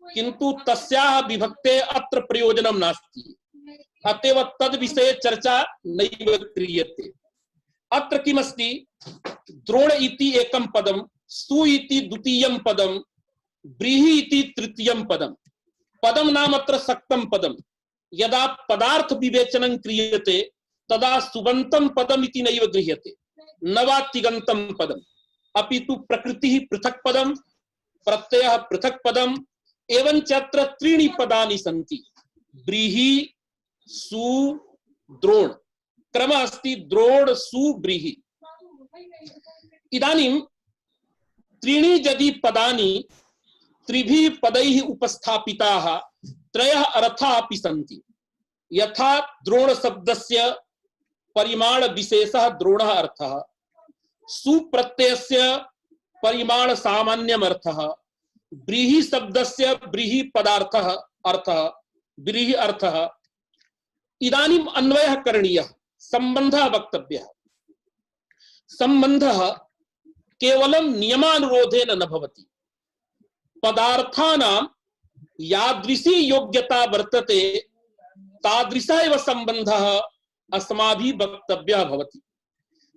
किंतु तस्याः विभक्ते अत्र प्रयोजनं नास्ति अतएव तद विषये चर्चा नैव क्रियते। अत्र किमस्ति द्रोण इति एकं पदं सु इति द्वितीयं पदं व्रीहि इति तृतीयं पदं पदं नाम अत्र सक्तं पदं यदा पदार्थ विवेचनं क्रियते तदा सुबन्तं पदम् इति नैव गृह्यते न वा तिङन्तं पदम् अपितु प्रकृतिः पृथक् पदं प्रत्ययः पृथक् पदम् एवञ्च अत्र त्रीणि पदानि सन्ति व्रीहि सु द्रोण क्रमः अस्ति द्रोण सु व्रीहि। इदानीं त्रीणि यदि पदानि त्रिभिः पदैः उपस्थापिताः त्रयः अर्थाः अपि सन्ति यथा द्रोण शब्दस्य परिमाण विशेषः द्रोणः अर्थः सुप्रत्ययस्य परिमाण सामान्यम् अर्थः व्रीहि शब्दस्य व्रीहि पदार्थः अर्थः व्रीहि अर्थः। इदानीम् अन्वयः करणीयः संबंधः वक्तव्यः। संबंधः केवलं नियमानुरोधेन न भवति पदार्थानां यादृशी योग्यता वर्तते तादृशः एव संबंधः अस्माभिः वक्तव्यः भवति।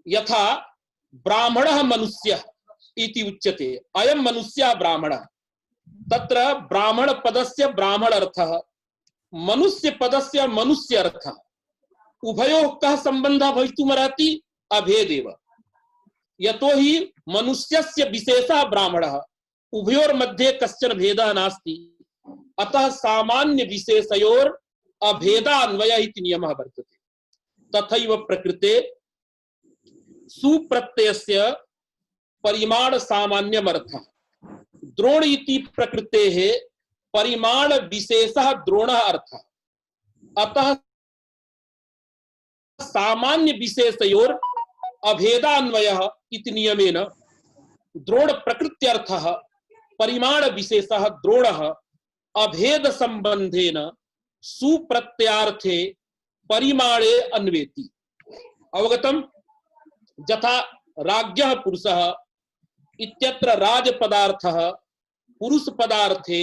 यथा ब्राह्मणः मनुष्यः इति उच्यते अयं मनुष्यः ब्राह्मणः तत्र ब्राह्मण पदस्य ब्राह्मण अर्थः मनुष्य पदस्य मनुष्य अर्थः उभयोः कः संबंधः भवितुमर्हति अभेदेव यतोहि मनुष्यस्य विशेषः ब्राह्मणः उभयोर्मध्ये कश्चन भेदः नास्ति अतः सामान्य विशेषयोर् अभेदान्वयः इति नियमः वर्तते। तथैव प्रकृते सुप्रत्ययस्य परिमाण सामान्यम् अर्थः द्रोण इति प्रकृतेः परिमाण विशेषः द्रोणः अर्थः अतः सामान्य विशेषयोर् अभेदान्वयः इति नियमेन द्रोण प्रकृत्यर्थः परिमाण विशेषः द्रोणः अभेद संबंधेन सुप्रत्यार्थे परिमाणे अन्वेति। अवगतम्? यथा राज्ञः पुरुषः इत्यत्र राज पदार्थः पुरुष पदार्थे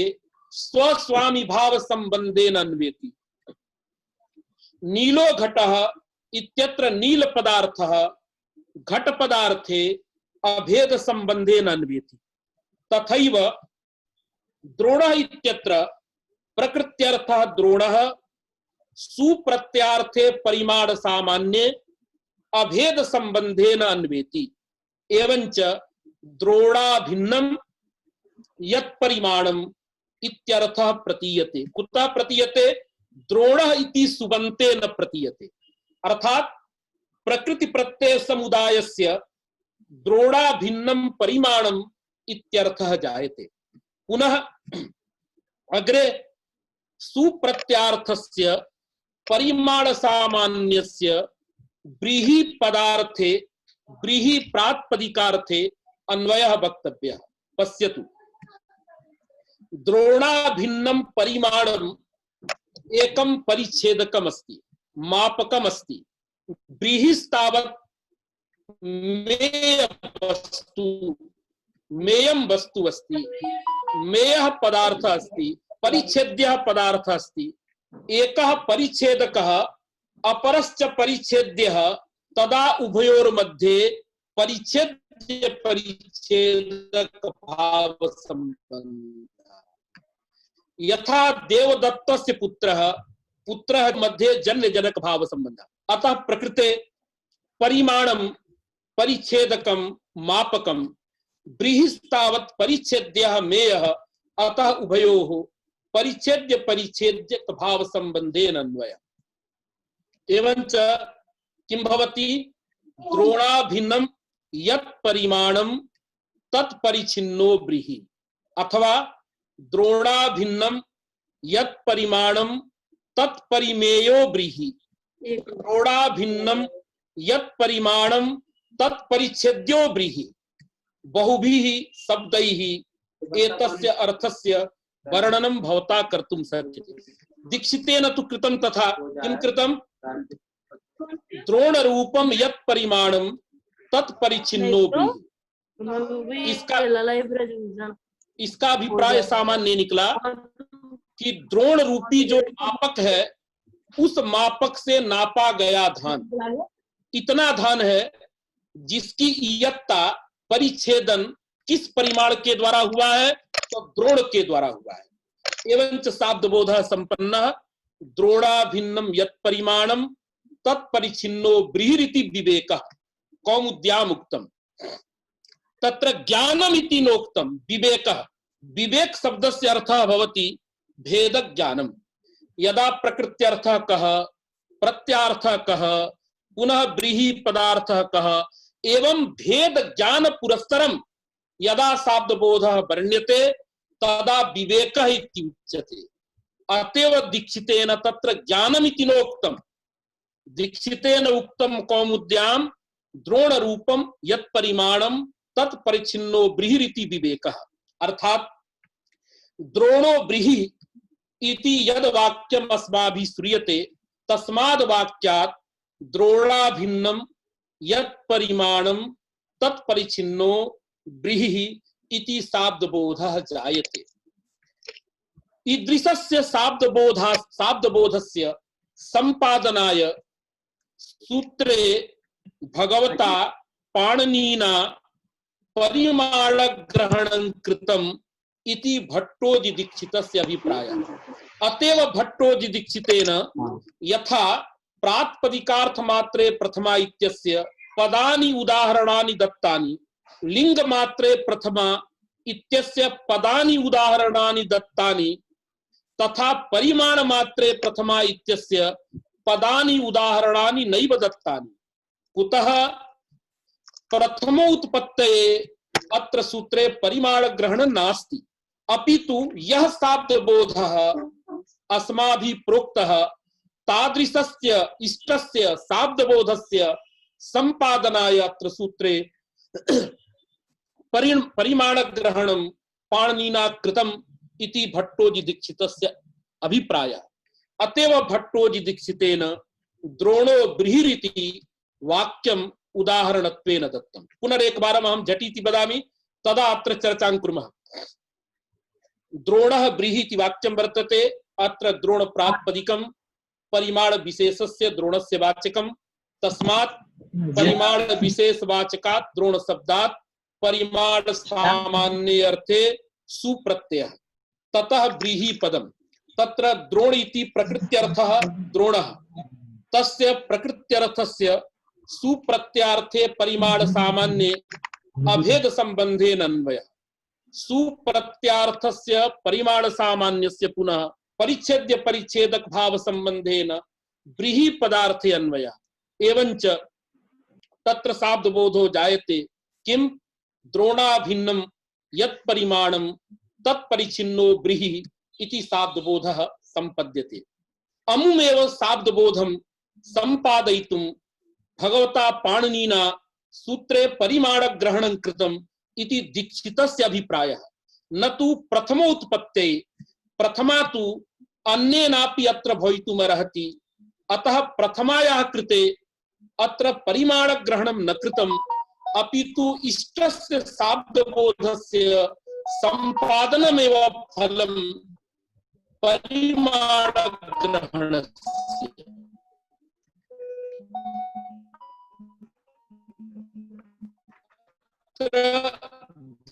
स्वस्वामी भाव संबंधेन अन्वेति। नीलो घटः इत्यत्र नील पदार्थः घट पदार्थे अभेद संबंधेन अन्वेति। तथैव द्रोणः इत्यत्र प्रकृत्यर्थः द्रोणः सुप्रत्यार्थे परिमाण सामान्ये अभेद संबंधेन अन्वेति। एवंच द्रोणाभिन्नं यत् परिमाणम् इत्यर्थः प्रतीयते। कुतः प्रतीयते? द्रोणः इति सुबन्तेन प्रतीयते अर्थात प्रकृति प्रत्यय समुदायस्य द्रोणाभिन्नं परिमाणम् इत्यर्थः जायते। पुनः अग्रे सुप्रत्यार्थस्य परिमाण सामान्यस्य व्रीहि पदार्थे व्रीहि प्रातिपदिकार्थे अन्वयः वक्तव्यः। पश्यतु द्रोणाभिन्नं परिमाणम् एकं परिच्छेदकम् अस्ति मापकम् अस्ति व्रीहिस्तावत् मेयं वस्तु अस्ति मेयः पदार्थः अस्ति परिच्छेद्यः पदार्थः अस्ति एकः परिच्छेदकः अपरश्च परिच्छेद्यः तदा उभयोर्मध्ये परिच्छेद्य परिच्छेदक भाव संबंध। यथा देवदत्तस्य पुत्रः मध्ये जन्य जनक भाव संबंध। अतः प्रकृते परिमाणं परिच्छेदकं मापकं व्रीहिस्तावत् परिच्छेद्यः मेयः अतः उभयोः परिच्छेद्य परिच्छेद्य भाव संबंधेन अन्वयः। एवंच किं भवति? द्रोणाभिन्नं यत् परिमाणं तत् परिच्छिन्नो व्रीहि अथवा द्रोणाभिन्नं यत् परिमाणं तत् परिमेयो व्रीहि द्रोणाभिन्नं यत् परिमाणं तत् परिच्छेद्यो व्रीहि। बहुभिः शब्दैः एतस्य अर्थस्य वर्णनं भवता कर्तुं शक्यते। दीक्षितेन तु कृतं तथा। किं कृतं? द्रोण रूपं यत् परिमाणं तत्परिचिन्नो ब्रीहि। इसका अभिप्राय सामान्य निकला कि द्रोण रूपी जो मापक है उस मापक से नापा गया धान इतना धान है जिसकी इयत्ता परिच्छेदन किस परिमाण के द्वारा हुआ है, तो द्रोण के द्वारा हुआ है। एवंच शाब्दबोधः संपन्नः द्रोणाभिन्नम यत् परिमाणम तत्परिच्छिन्नो ब्रीहिरिति विवेकः कौमुद्याम उक्तम। तत्र ज्ञानम इति नोक्तम विवेकः। विवेक शब्दस्य अर्थः भवति भेद ज्ञानम। यदा प्रकृत्यर्थः कः, प्रत्यार्थः कः, पुनः ब्रीहि पदार्थः कः, एवं भेद ज्ञान पुरस्सरम यदा शाब्दबोधः वर्ण्यते तदा विवेकः इति उच्यते। अतएव दीक्षितेन तत्र ज्ञानमिति नोक्तम। दीक्षितेन उक्तम कौमुद्याम द्रोण रूपम यत् परिमाणम तत्परिच्छिन्नो ब्रीहिरिति विवेकः। अर्थात द्रोणो ब्रीहि इति यद वाक्यम अस्माभिः श्रूयते तस्माद् वाक्यात् द्रोणाभिन्नम यत् परिमाणम तत्परिच्छिन्नो ब्रीहि इति शाब्दबोधः जायते। ईदृशस्य शाब्दबोधस्य संपादनाय सूत्रे भगवता पाणिनिना परिमाण ग्रहणं कृतम् इति भट्टोजि दीक्षितस्य अभिप्रायः। अतएव भट्टोजि दीक्षितेन यथा प्रातिपदिकार्थ मात्रे प्रथमा इत्यस्य पदानि उदाहरणानि दत्तानि, लिंग मात्रे प्रथमा इत्यस्य पदानि उदाहरणानि दत्तानि, तथा परिमाण मात्रे प्रथमा इत्यस्य पदानि उदाहरणानि नैव दत्तानि। कुतः प्रथमोत्पत्तये अत्र सूत्रे परिमाण ग्रहण नास्ति, अपितु यह शाब्दबोधः अस्माभिः प्रोक्तः तादृशस्य इष्टस्य शाब्दबोधस्य संपादनाय अत्र सूत्रे परिमाण ग्रहणं पाणिनिना कृतम् इति भट्टोजि दीक्षितस्य अभिप्रायः। अतएव भट्टोजि दीक्षितेन द्रोणो ब्रीहिरिति वाक्यम् उदाहरणत्वेन दत्तम्। पुनरेकवारम् अहं झटिति वदामि तदा अत्र चर्चां कुर्मः। द्रोणः ब्रीहीति वाक्यं वर्तते। अत्र द्रोण प्रातिपदिकं परिमाण विशेषस्य द्रोणस्य वाचकं, तस्मात् परिमाण विशेष वाचकात् द्रोण शब्दात् परिमाण सामान्ये अर्थे सुप्रत्ययः, ततः ब्रीहि पदम्। तत्र द्रोण इति प्रकृत्यर्थः द्रोणः, तस्य प्रकृत्यर्थस्य सुप्रत्यार्थे परिमाण सामान्ये अभेद संबंधेन अन्वयः। सुप्रत्यार्थस्य परिमाण सामान्यस्य पुनः परिच्छेद्य परिच्छेदक भाव संबंधेन ब्रीहि पदार्थे अन्वयः। एवंच तत्र शाब्दबोधो जायते किम द्रोणाभिन्नम यत् परिमाणम तत्परिच्छिन्नो ब्रीहि इति शाब्दबोधः संपद्यते। अमुमेव शाब्दबोधं संपादयितुं भगवता पाणिनिना सूत्रे परिमाण ग्रहणं कृतम् इति दीक्षितस्य अभिप्रायः। न तु प्रथमोत्पत्ते, प्रथमा तु अन्येनापि अत्र भवितुमर्हति। अतः प्रथमायाः कृते अत्र परिमाण ग्रहणं न कृतम्, अपितु इष्टस्य शाब्दबोधस्य संपादनमेव फलं परिमाण ग्रहणस्य।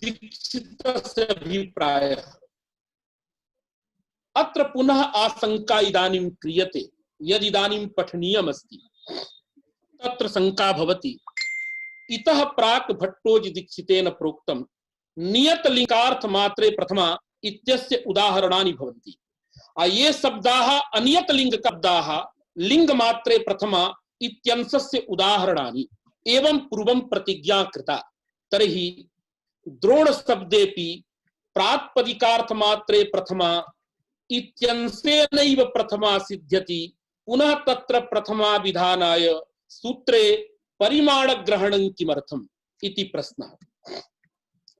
दीक्षितस्य अभिप्रायः। अत्र पुनः आशंका इदानीं क्रियते, यदि इदानीं पठनीयम् अस्ति तत्र शंका भवति। इतः प्राक् भट्टोजि दीक्षितेन प्रोक्तं नियत लिंगार्थ मात्रे प्रथमा इत्यस्य उदाहरणानि भवन्ति। ये शब्दाः अनियत लिंग शब्दाः लिंग मात्रे प्रथमा इत्यंशस्य उदाहरणानि एवं पूर्वं प्रतिज्ञा कृता। तर्हि द्रोण शब्देपि प्रातिपदिकार्थ मात्रे प्रथमा इत्यंशेनैव प्रथमा सिद्ध्यति। पुनः तत्र प्रथमा विधानाय सूत्रे परिमाण ग्रहणं किमर्थम् इति प्रश्नः।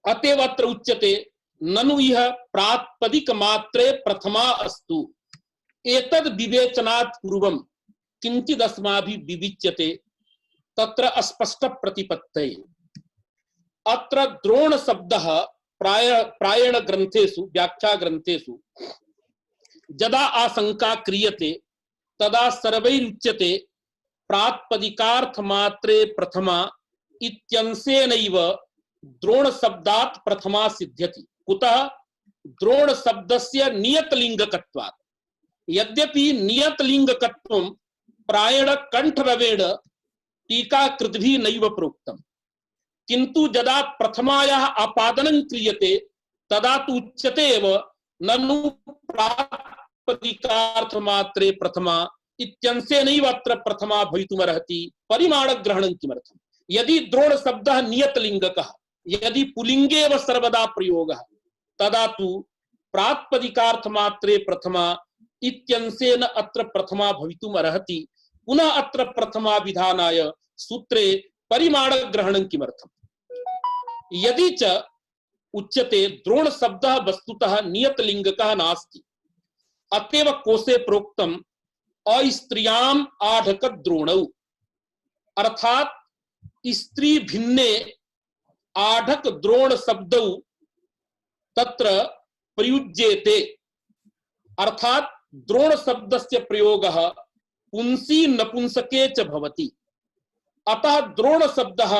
अतएव अत्र उच्यते ननु इह प्रातिपदिक मात्रे प्रथमा अस्तु। एतद् विवेचनात् पूर्वं किंचित् अस्माभिः विविच्यते। तत्र अस्पष्ट प्रतिपत्तये। अत्र द्रोण शब्दः प्रायेण ग्रंथेषु व्याख्या ग्रंथेषु यदा आशंका क्रियते तदा सर्वैरुच्यते प्रातिपदिकार्थ मात्रे प्रथमा इत्यंशेनैव द्रोण शब्दात् प्रथमा सिद्ध्यति। कुतः? द्रोण शब्दस्य नियतलिंगकत्वात्। यद्यपि नियतलिंगकत्वं प्रायेण कंठरवेण टीकाकृद्भिः नैव प्रोक्तम्, किंतु यदा प्रथमायाः आपादनं क्रियते तदा तु उच्यते एव ननु प्रातिपदिकार्थ मात्रे प्रथमा इत्यंशेनैव अत्र प्रथमा भवितुमर्हति परिमाणग्रहणं किमर्थम्? यदि द्रोण शब्दः नियतलिंगकः, यदि पुलिंगे एव सर्वदा प्रयोगः, तदा तु प्रातिपदिकार्थ मात्रे प्रथमा इत्यंशेन अत्र प्रथमा भवितुमर्हति। पुनः अत्र प्रथमा विधानाय सूत्रे परिमाणग्रहणं किमर्थम्? यदि च उच्यते द्रोण शब्दः वस्तुतः नियतलिंगकः नास्ति, अतएव कोशे प्रोक्तम् अस्त्रियाम् आढक द्रोणौ, अर्थात स्त्री भिन्ने आढक द्रोण शब्दौ तत्र प्रयुज्येते। अर्थात द्रोण शब्दस्य प्रयोगः पुंसी नपुंसके च भवति। अतः द्रोण शब्दः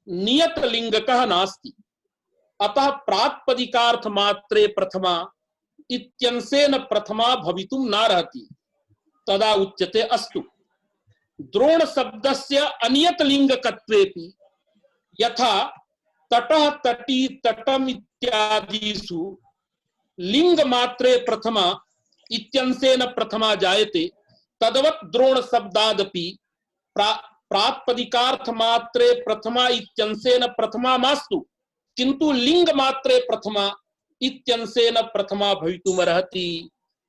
नियतलिंगकः नास्ति। अतः प्रातिपदिकार्थ मात्रे प्रथमा इत्यंशेन प्रथमा भवितुं नार्हति। तदा उच्यते अस्तु द्रोण शब्दस्य अनियतलिंगकत्वेपि यथा तटः तटी तटम इत्यादिषु लिंग मात्रे प्रथमा इत्यंशेन प्रथमा जायते, तद्वत् द्रोण शब्दादपि प्रातिपदिकार्थ मात्रे प्रथमा इत्यंशेन प्रथमा मास्तु, किंतु लिंग मात्रे प्रथमा इत्यंशेन प्रथमा भवितुमर्हति।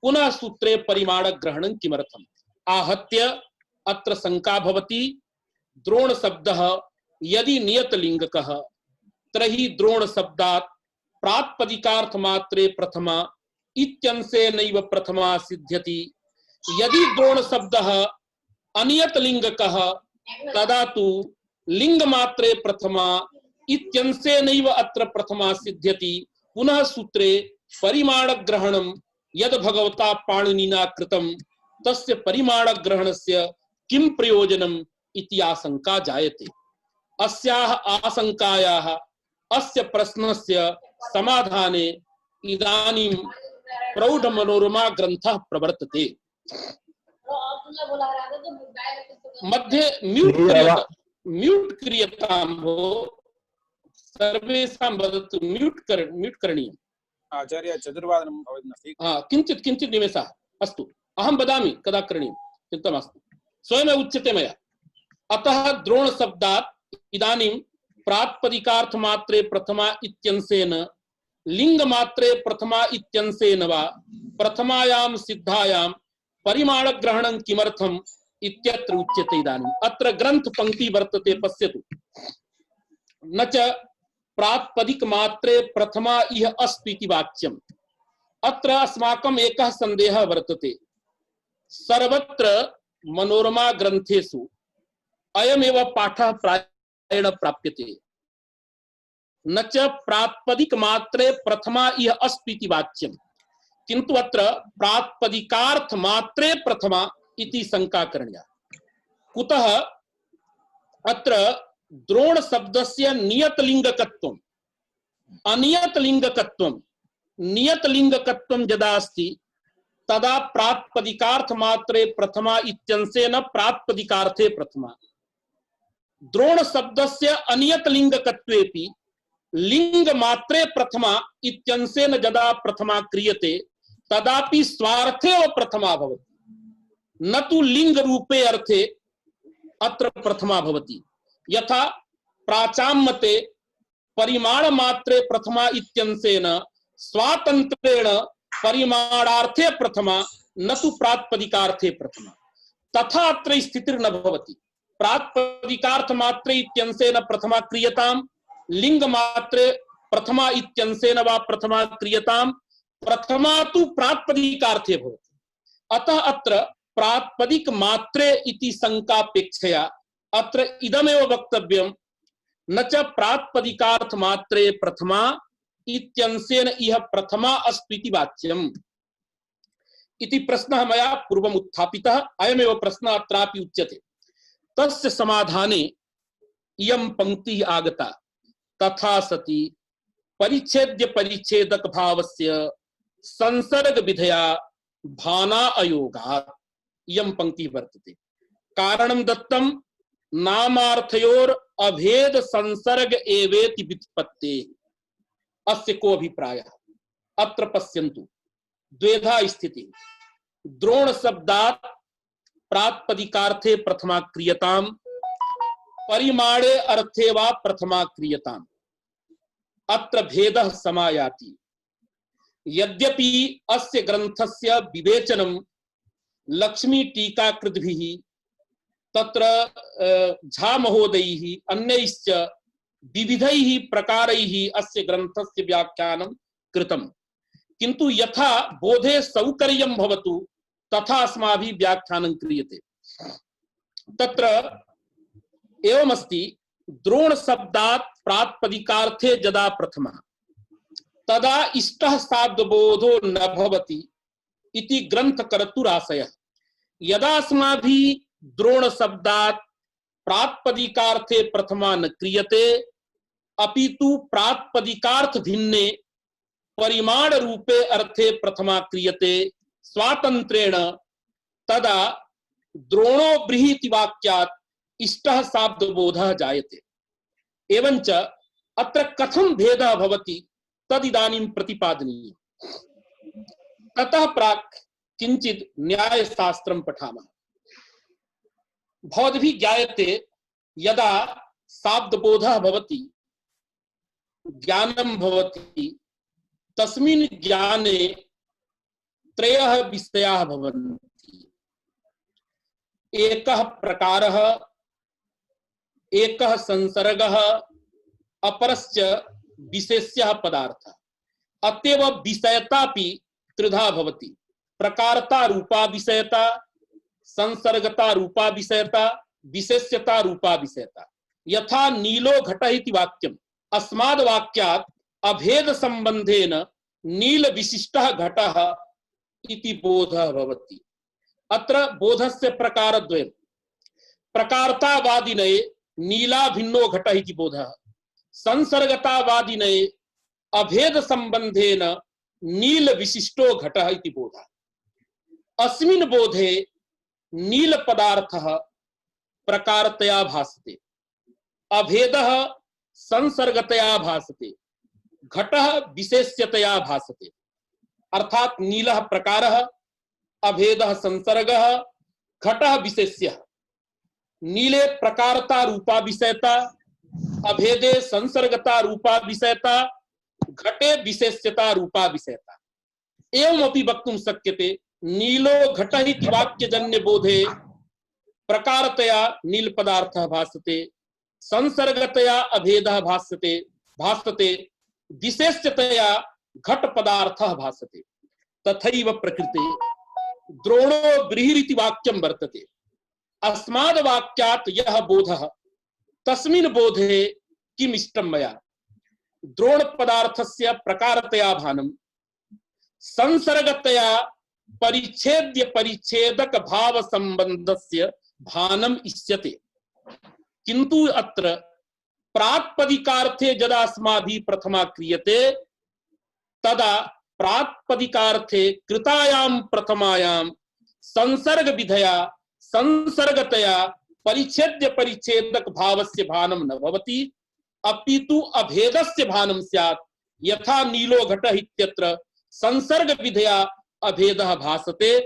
पुनः सूत्रे परिमाण ग्रहणं किमर्थम्? आहत्य अत्र शंका भवति। द्रोण शब्दः यदि नियतलिंगकः तर्हि द्रोण शब्दात् प्रातिपदिकार्थ मात्रे प्रथमा इत्यंशेनैव प्रथमा सिद्ध्यति। यदि द्रोण शब्दः अनियतलिंगकः तदा तु लिंग मात्रे प्रथमा इत्यंशेनैव अत्र प्रथमा सिद्ध्यति। पुनः सूत्रे परिमाण ग्रहणं यद भगवता पाणिनिना कृतं तस्य परिमाण ग्रहणस्य किं प्रयोजनम् इति आशंका जायते। अस्याः आशंकायाः अस्य प्रश्नस्य समाधाने इदानीं प्रौढ़ मनोरमा ग्रंथः प्रवर्तते। मध्ये म्यूट क्रियतां भो, सर्वेषां वदतु। म्यूट करणीयम्। आचार्य चतुर्वादनं भवन्नस्ति। किंचित निमेषः। अस्तु, अहं वदामि कदा करणीयं, चिन्ता मास्तु। स्वयमेव उच्यते मया। अतः द्रोण शब्दात् इदानीं प्रातिपदिकार्थ मात्रे प्रथमा इत्यंशेन लिंग मात्रे प्रथमा इत्यंशेन वा प्रथमायां सिद्धायां परिमाण ग्रहणं किमर्थम् इत्यत्र उच्यते। इदानीम् अत्र ग्रंथ पंक्ति वर्तते, पश्यतु। न च प्रातिपदिक मात्रे प्रथमा इह अस्ति इति वाच्यम्। अत्र अस्माकम् एकः सन्देहः वर्तते। सर्वत्र मनोरमा ग्रंथेषु अयमेव पाठः प्रायेण प्राप्यते। न च प्रातिपदिक मात्रे प्रथमा इह अस्ति इति वाच्यम्, किन्तु अत्र प्रातिपदिकार्थ मात्रे प्रथमा इति शंका करणीया। कुतः? अत्र द्रोण शब्दस्य नियतलिंगकत्वम् अनियतलिंगकत्वम् नियतलिंगकत्वं यदा अस्ति तदा प्रातिपदिकार्थ मात्रे प्रथमा इत्यंशेन प्रातिपदिकार्थे प्रथमा। द्रोण शब्दस्य अनियतलिंगकत्वेपि लिंग मात्रे प्रथमा इत्यंशेन यदा प्रथमा क्रियते तदापि स्वार्थे एव प्रथमा भवति, न तु लिंग रूपे अर्थे अत्र प्रथमा भवति। यथा प्राचाम्मते परिमाण मात्रे प्रथमा इत्यंशेन स्वातंत्रेण परिमाणार्थे प्रथमा न तु प्रातिपदिकार्थे प्रथमा, तथा अत्र स्थितिर् न भवति। प्रातिपदिकार्थ मात्रे इत्यंशेन प्रथमा क्रियताम्, लिंग मात्रे प्रथमा इत्यंशेन वा प्रथमा क्रियताम्, प्रथमा तु प्रातिपदिकार्थे भवति। अतः अत्र प्रातिपदिक मात्रे इति शंकापेक्षया अत्र इदमेव वक्तव्यं न च प्रातिपदिकार्थ मात्रे प्रथमा इत्यंशेन इह प्रथमा अस्ति इति वाच्यम् इति प्रश्नः मया पूर्वम् उत्थापितः। अयमेव प्रश्नः अत्रापि उच्यते। तस्य समाधाने इयं पंक्तिः आगता, तथा सति परिच्छेद्य परिच्छेदक भावस्य संसर्ग विधया भाना अयोगात् इयं पंक्तिः वर्तते। कारणं दत्तं नामार्थयोर अभेद संसर्ग एवेति व्युत्पत्ते अस्य को अभिप्रायः। अत्र पश्यन्तु द्वेधा स्थिति। द्रोण शब्दात् प्रातिपदिकार्थे प्रथमा क्रियताम्, परिमाणे अर्थे वा प्रथमा क्रियताम्। अत्र भेदः समायाति। यद्यपि अस्य ग्रन्थस्य विवेचनं लक्ष्मी टीकाकृद्भिः तत्र झा महोदयैः अन्यैश्च विविधैः प्रकारैः अस्य ग्रन्थस्य व्याख्यानं कृतं, किन्तु यथा बोधे सौकर्यं भवतु तथा अस्माभिः व्याख्यानं क्रियते। तत्र एवमस्ति, द्रोण शब्दात् प्रातिपदिकार्थे यदा प्रथमा तदा इष्टः शाब्दबोधो न भवति इति ग्रन्थकर्तुराशयः। यदा अस्माभिः द्रोण शब्दात् प्रातिपदिकार्थे प्रथमा न क्रियते अपितु प्रातिपदिकार्थ भिन्ने परिमाण रूपे अर्थे प्रथमा क्रियते स्वातंत्रेण, तदा द्रोणो ब्रीहीति वाक्यात् इष्टः शाब्दबोधः जायते। एवंच अत्र कथं भेदः भवति तदिदानीं प्रतिपादनीयम्। ततः प्राक् किंचित् न्यायशास्त्रं पठामः। भवद्भिः ज्ञायते यदा शाब्दबोधः भवति, ज्ञानं भवति, तस्मिन् ज्ञाने त्रयः विषयाः भवन्ति। एकः प्रकारः, एकः संसर्गः, अपरश्च विशेष्यः पदार्थः। अतएव विषयतापि त्रिधा भवति। प्रकारता रूपा विषयता, संसर्गता रूपा विषयता, विशेष्यता रूपा विषयता। यथा नीलो घटः इति वाक्यम्, अस्माद् वाक्यात् अभेद संबंधेन नील विशिष्टः घटः इति बोधः भवति। अत्र बोधस्य प्रकारद्वयम्। प्रकारतावादिनये नीला भिन्नो घटः इति बोधः, संसर्गतावादिनये अभेद संबंधेन नील विशिष्टो घटः इति बोधः। अस्मिन् बोधे नील पदार्थः प्रकारतया भासते, अभेदः संसर्गतया भासते, घटः विशेष्यतया भासते। अर्थात नीलः प्रकारः, अभेदः संसर्गः, घटः विशेष्यः। नीले प्रकारता रूपा विषयता, अभेदे संसर्गता रूपा विषयता, घटे विशेष्यता रूपा विषयता। एवमपि वक्तुं शक्यते नीलो घटः इति वाक्यजन्य बोधे प्रकारतया नील पदार्थः भासते, संसर्गतया अभेदः भासते, विशेष्यतया घट पदार्थः भासते। तथैव प्रकृते द्रोणो ब्रीहीरिति वाक्यं वर्तते। अस्माद् वाक्यात् यः बोधः, तस्मिन् बोधे किम् इष्टं मया? द्रोण पदार्थस्य प्रकारतया भानं, संसर्गतया परिच्छेद्य परिच्छेदक भाव संबंधस्य भानम इष्यते। किंतु अत्र प्रातिपदिकार्थे यदा अस्माभिः प्रथमा क्रियते तदा प्रातिपदिकार्थे कृतायां प्रथमायां संसर्ग विधया संसर्गतया परिच्छेद्य परिच्छेदक भावस्य भानं न भवति, अपितु अभेदस्य भानं स्यात्। यथा नीलो घटः इत्यत्र संसर्ग विधया अभेदः भासते,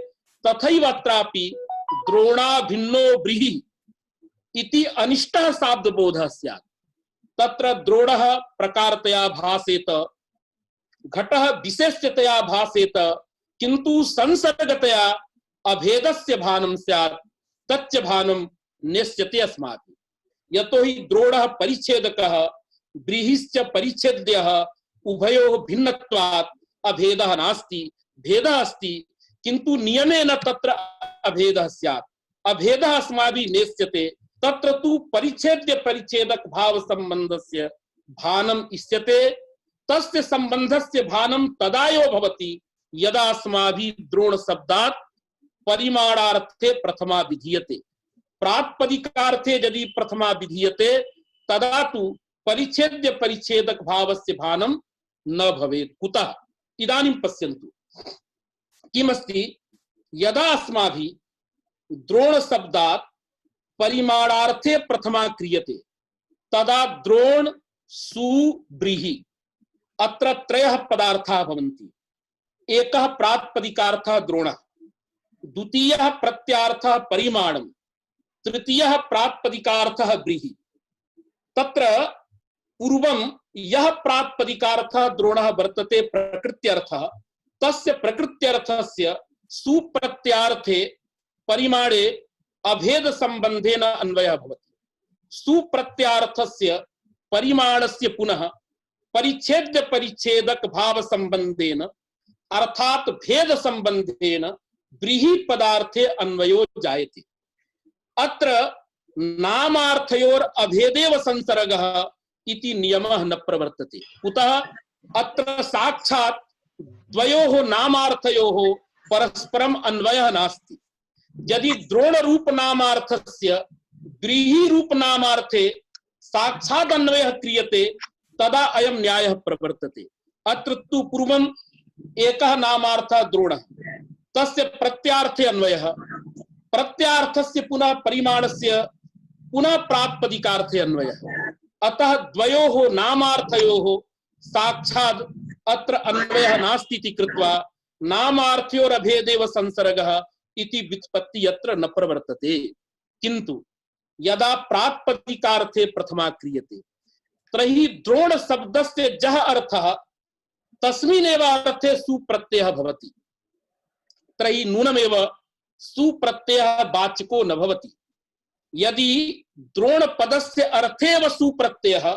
तथैव अत्रापि द्रोणा भिन्नो ब्रीहि इति अनिष्टः शाब्दबोधः स्यात्। तत्र द्रोणः प्रकारतया भासेत, घटः विशेष्यतया भासेत, किंतु संसर्गतया अभेदस्य भानं स्यात्। तच्च भानं नेष्यते अस्माभिः। यतो हि द्रोणः परिच्छेदकः, ब्रीहिश्च परिच्छेद्यः, उभयोः भिन्नत्वात् अभेदः नास्ति, भेदः अस्ति, किंतु नियमेन तत्र अभेदः स्यात्। अभेदः अस्माभिः नेष्यते, तत्र तु परिच्छेद्य परिच्छेदक भाव संबंधस्य भानम इष्यते तस्य संबंधस्य भानम तदायो भवति यदा अस्माभिः द्रोण शब्दात् परिमाणार्थे प्रथमा विधीयते। प्रातिपदिकार्थे यदि प्रथमा विधीयते तदा तु परिच्छेद्य परिच्छेदक भावस्य भानम न भवेत्। कुतः? इदानीं पश्यन्तु किमस्ति, यदा अस्माभिः द्रोण शब्दात् परिमाणार्थे प्रथमा क्रियते तदा द्रोण सु व्रीहि अत्र त्रयः पदार्थाः भवन्ति। एकः प्रातिपदिकार्थः द्रोणः, द्वितीयः प्रत्यार्थः परिमाणं, तृतीयः प्रातिपदिकार्थः व्रीहि। तत्र पूर्वं यः प्रातिपदिकार्थः द्रोणः वर्तते प्रकृत्यर्थः, तस्य प्रकृत्यर्थस्य सुप्रत्यार्थे परिमाणे अभेद संबंधेन अन्वयः भवति। सुप्रत्यार्थस्य परिमाणस्य पुनः परिच्छेद्य परिच्छेदक भाव संबंधेन अर्थात भेद संबंधेन व्रीहि पदार्थे अन्वयो जायते। अत्र नामार्थयोर अभेदेव संसर्गः इति नियमः न प्रवर्तते। कुतः? अत्र साक्षात् द्वयोः नामार्थयोः परस्परम अन्वयः नास्ति। यदि द्रोण रूप नामार्थस्य व्रीहि रूप नामार्थे साक्षात् अन्वयः क्रियते तदा अयं न्यायः प्रवर्तते। अत्र तु पूर्वं एकः नामार्थः द्रोणः, तस्य प्रत्यार्थे अन्वयः, प्रत्यार्थस्य पुनः परिमाणस्य पुनः प्रातिपदिकार्थे अन्वयः। अतः द्वयोः नामार्थयोः साक्षात् अत्र अन्वयः नास्ति इति कृत्वा नामार्थयोर अभेदेव संसर्गः इति व्युत्पत्ति यत्र न प्रवर्तते। किन्तु यदा प्रातिपदिकार्थे प्रथमा क्रियते तर्हि द्रोण शब्दस्य जः अर्थः तस्मिन्नेव अर्थे सुप्रत्ययः भवति। तर्हि नूनमेव सुप्रत्ययः वाचको न भवति। यदि द्रोण पदस्य अर्थेव सुप्रत्ययः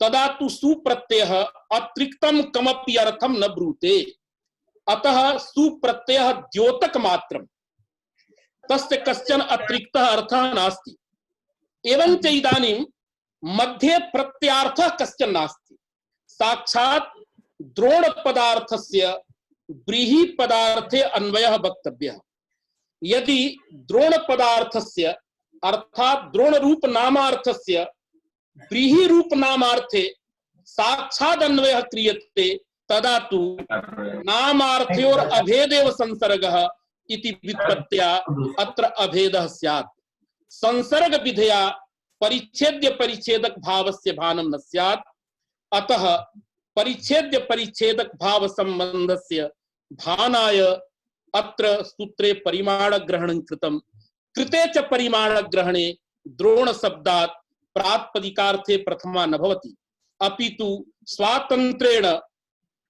तदा तु सुप्रत्ययः अतिरिक्तं कमपि अर्थं न ब्रूते। अतः सुप्रत्ययः द्योतक मात्रम्, तस्य कश्चन अतिरिक्तः अर्थः नास्ति। एवञ्च इदानीं मध्ये प्रत्यार्थः कश्चन नास्ति। साक्षात् द्रोण पदार्थस्य व्रीहि पदार्थे अन्वयः वक्तव्यः। यदि द्रोण पदार्थस्य अर्थात द्रोण रूप नामार्थस्य व्रीहि रूप नामार्थे साक्षात् अन्वयः क्रियते तदा तु नामार्थयोर अभेदेव संसर्गः इति व्युत्पत्त्या अत्र अभेदः स्यात्। संसर्ग विधया परिच्छेद्य परिच्छेदक भावस्य भानं न स्यात्। अतः परिच्छेद्य परिच्छेदक भाव संबंधस्य भानाय अत्र सूत्रे परिमाण ग्रहणं कृतं। कृते च परिमाण ग्रहणे द्रोण शब्दात् प्रातिपदिकार्थे प्रथमा न भवति, अपितु स्वातंत्रेण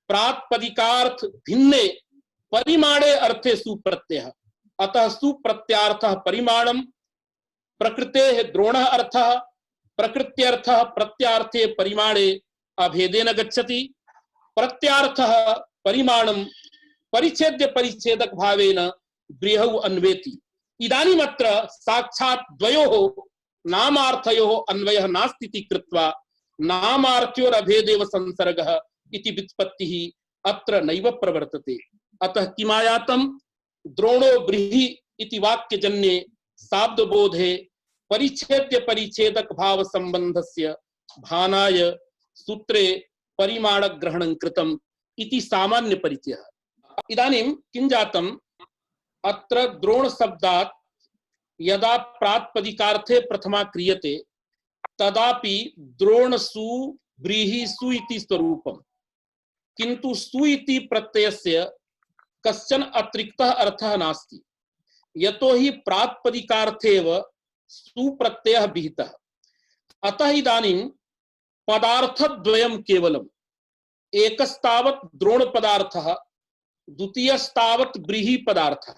प्रातिपदिकार्थ भिन्ने परिमाणे अर्थे सुप्रत्ययः। अतः सुप्रत्यार्थः परिमाणं, प्रकृतेः द्रोणः अर्थः, प्रकृत्यर्थः प्रत्यार्थे परिमाणे अभेदेन गच्छति। प्रत्यार्थः परिमाणं परिच्छेद्य परिच्छेदक भावेन व्रीहौ अन्वेति। इदानीम् अत्र साक्षात् द्वयोः नामार्थयोः अन्वयः नास्ति इति कृत्वा नामार्थयोर अभेदेव संसर्गः इति व्युत्पत्तिः अत्र नैव प्रवर्तते। अतः किमायातं द्रोणो व्रीहि इति वाक्यजन्ये शाब्दबोधे परिच्छेद्य परिच्छेदक भाव संबंधस्य भानाय सूत्रे परिमाण ग्रहणं कृतम् इति सामान्य परिचयः। इदानीं किं जातम्, अत्र द्रोण शब्दात् यदा प्रातिपदिकार्थे प्रथमा क्रियते तदापि द्रोणसु व्रीहिसु इति स्वरूपम्, किन्तु सु इति प्रत्ययस्य कश्चन अतिरिक्तः अर्थः नास्ति। यतो हि प्रातिपदिकार्थेव सुप्रत्ययः विहितः। अतः इदानीं पदार्थद्वयं केवलम्, एकस्तावत् द्रोण पदार्थः, द्वितीयस्तावत् व्रीहि पदार्थः।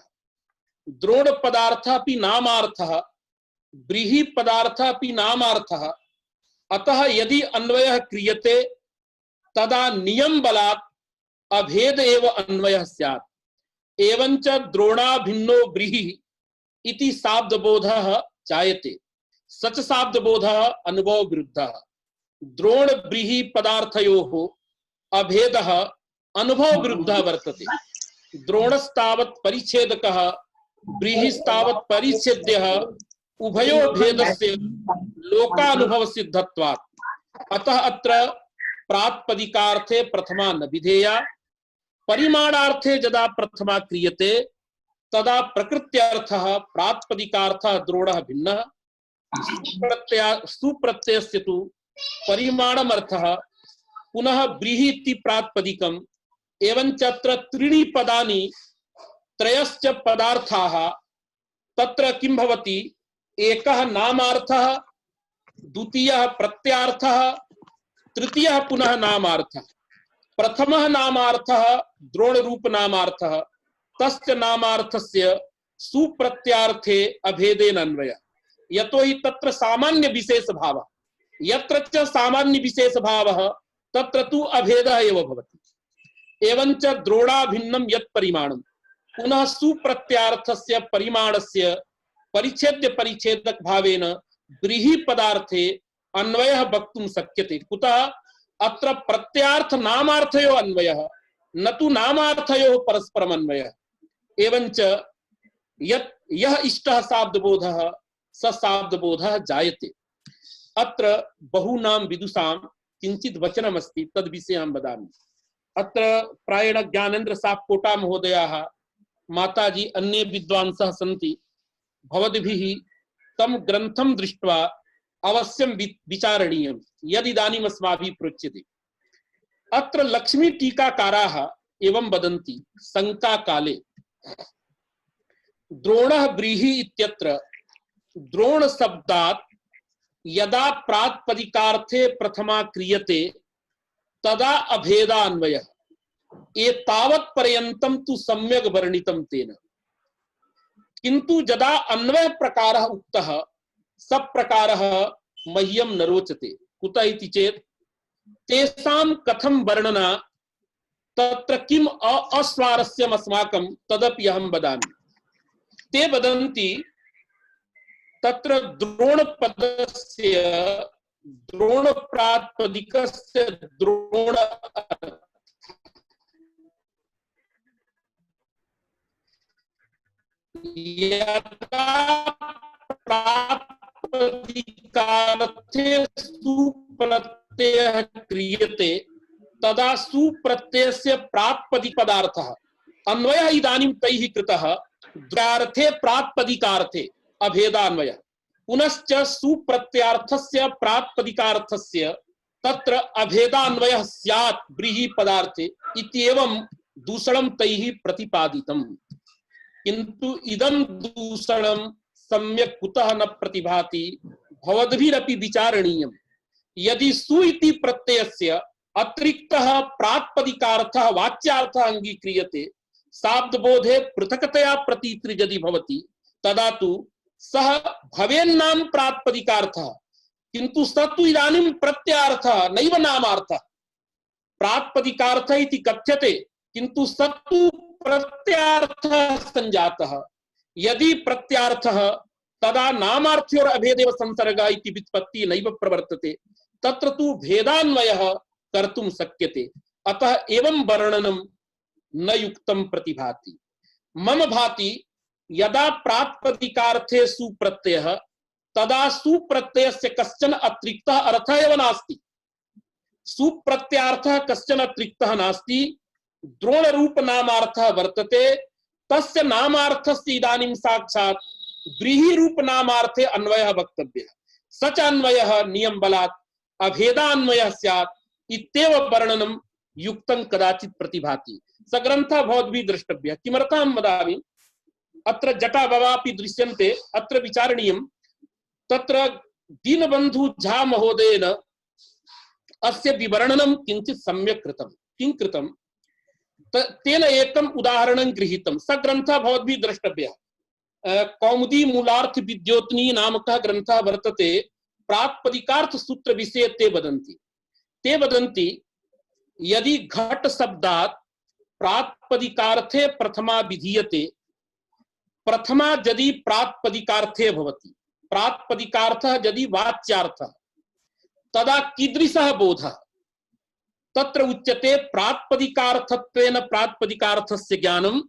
द्रोण पदार्थः अपि नामार्थः, व्रीहि पदार्थः अपि नामार्थः। अतः यदि अन्वयः क्रियते तदा नियम बलात् अभेद एव अन्वयः स्यात्। एवञ्च द्रोणाभिन्नो व्रीहि इति शाब्दबोधः जायते। सच शाब्दबोधः अनुभव विरुद्धः द्रोण ब्रीहि पदार्थयोः अभेदः अनुभव विरुद्धः वर्तते। द्रोणस्तावत् परिच्छेदकः ब्रीहिस्तावत् परिच्छेद्यः उभयो भेदस्य लोकानुभव सिद्धत्वात्। अतः अत्र प्रातिपदिकार्थे प्रथमा न विधेया, परिमाणार्थे यदा प्रथमा क्रियते तदा प्रकृत्यर्थः प्रातिपदिकार्थः द्रोणः भिन्नः, सुप्रत्ययस्य तु परिमाणमर्थः पुनः ब्रीहि प्रातिपदिकम्। एवञ्च अत्र त्रीणि पदानि त्रयश्च पदार्थाः, तत्र किं भवति, एकः नामार्थः, द्वितीयः प्रत्यार्थः, तृतीयः पुनः नामार्थः। प्रथमः नामार्थः द्रोण रूप नामार्थः, तस्य नामार्थस्य सुप्रत्यार्थे अभेदेन अन्वयः, यतो हि तत्र सामान्य विशेष भावः, यत्र च सामान्य विशेष भावः तत्र तु अभेदः एव भवति। एवञ्च द्रोणाभिन्नं यत् परिमाणं पुनः सुप्रत्यार्थस्य परिमाणस्य परिच्छेद्य परिच्छेदक भावेन ब्रीहि पदार्थे अन्वयः वक्तुं शक्यते। कुतः अत्र प्रत्यार्थ नामार्थयोः अन्वयः, न तु नामार्थयोः परस्परम् अन्वयः। एवञ्च यत् यः इष्टः शाब्दबोधः स शाब्दबोधः जायते। अत्र बहूनां विदुषां किञ्चित् वचनमस्ति, तद् विषये अहं वदामि। अत्र प्रायेण ज्ञानेन्द्र सापकोटा महोदयाः, माताजी, अन्ये विद्वांसः सन्ति। भवद्भिः तं ग्रन्थं दृष्ट्वा अवश्यं विचारणीयं यदिदानीम् अस्माभिः प्रोच्यते। अत्र लक्ष्मी टीकाकाराः एवं वदन्ति, शङ्का काले द्रोणः ब्रीहि इत्यत्र द्रोण शब्दात् यदा प्रातिपदिकार्थे प्रथमा क्रियते तदा अभेदान्वयः, एतावत् पर्यन्तं तु सम्यक् वर्णितं तेन। किन्तु यदा अन्वय प्रकारः उक्तः स प्रकारः मह्यं न रोचते। कुतः इति चेत् तेषां कथं वर्णना, तत्र किम् अस्वारस्यम् अस्माकं, तदपि अहं वदामि। ते वदन्ति तत्र द्रोणपदस्य द्रोण प्रातिपदिकस्य द्रोण यदा प्रातिपदिकार्थे सुप्रत्ययः क्रियते तदा सुप्रत्ययस्य प्रातिपदिकपदार्थः अन्वयः इदानीं तैः कृतः द्वार्थे प्रातिपदिकार्थे अभेदान्वयः, पुनश्च सुप्रत्यार्थस्य प्रातिपदिकार्थस्य तत्र अभेदान्वयः स्यात् ब्रीहि पदार्थे इत्येवं दूषणं तैः प्रतिपादितम्। किन्तु इदं दूषणं सम्यक् कुतः न प्रतिभाति, भवद्भिरपि विचारणीयम्। यदि सु इति प्रत्ययस्य अतिरिक्तः प्रातिपदिकार्थः वाच्यार्थः अंगीक्रियते, शाब्दबोधे पृथक्तया प्रतीतिर् यदि भवति, तदा तु सः भवेन्नाम प्रातिपदिकार्थः, किन्तु स तु इदानीं प्रत्यार्थः नैव नामार्थः। प्रातिपदिकार्थः इति कथ्यते, किन्तु स तु प्रत्यार्थः संजातः। यदि प्रत्यार्थः तदा नामार्थ्योर अभेदेव संसर्गः इति व्युत्पत्तिः नैव प्रवर्तते, तत्र तु भेदान्वयः कर्तुं शक्यते। अतः एवं वर्णनं न युक्तं प्रतिभाति। मम भाति यदा प्रातिपदिकार्थे सुप्रत्ययः तदा सुप्रत्ययस्य कश्चन अतिरिक्तः अर्थः एव नास्ति। सुप्रत्यार्थः कश्चन अतिरिक्तः नास्ति, द्रोण रूप नामार्थः वर्तते। तस्य नामार्थस्य इदानीं साक्षात् व्रीहि रूप नामार्थे अन्वयः वक्तव्यः। सच अन्वयः नियम बलात् अभेदान्वयः स्यात् इत्येव वर्णनं युक्तं कदाचित् प्रतिभाति। स ग्रन्थः भवद्भिः द्रष्टव्यः। किमर्थं वदामि, अत्र जटाभवापि दृश्यन्ते, अत्र विचारणीयं। तत्र दीनबन्धु झा महोदयेन अस्य विवरणं किञ्चित् सम्यक् कृतं। किं कृतं, तेन एकम् उदाहरणं गृहीतं। स ग्रन्थः भवद्भिः द्रष्टव्यः। कौमुदी मूलार्थ विद्योतनी नामकः ग्रन्थः वर्तते। प्रातिपदिकार्थ सूत्र विषये ते वदन्ति यदि घट शब्दात् प्रातिपदिकार्थे प्रथमा विधीयते, प्रथमा यदि प्रातिपदिकार्थे भवति, प्रातिपदिकार्थः यदि वाच्यार्थः तदा कीदृशः बोधः तत्र उच्यते प्रातिपदिकार्थत्वेन प्रातिपदिकार्थस्य ज्ञानम्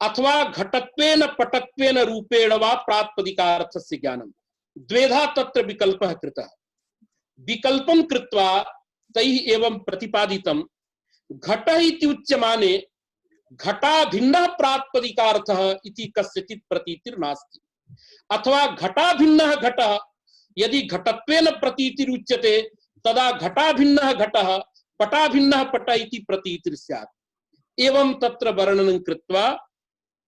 अथवा घटत्वेन पटत्वेन रूपेण वा प्रातिपदिकार्थस्य ज्ञानम् द्वेधा तत्र विकल्पः कृतः। विकल्पं कृत्वा तैः एवं प्रतिपादितं घटः इति उच्यमाने घटाभिन्नः प्रातिपदिकार्थः इति कस्यचित् प्रतीतिर्नास्ति, अथवा घटाभिन्नः घटः यदि घटत्वेन प्रतीतिरुच्यते तदा घटाभिन्नः घटः पटाभिन्नः पट इति प्रतीतिर् स्यात्। एवं तत्र वर्णनं कृत्वा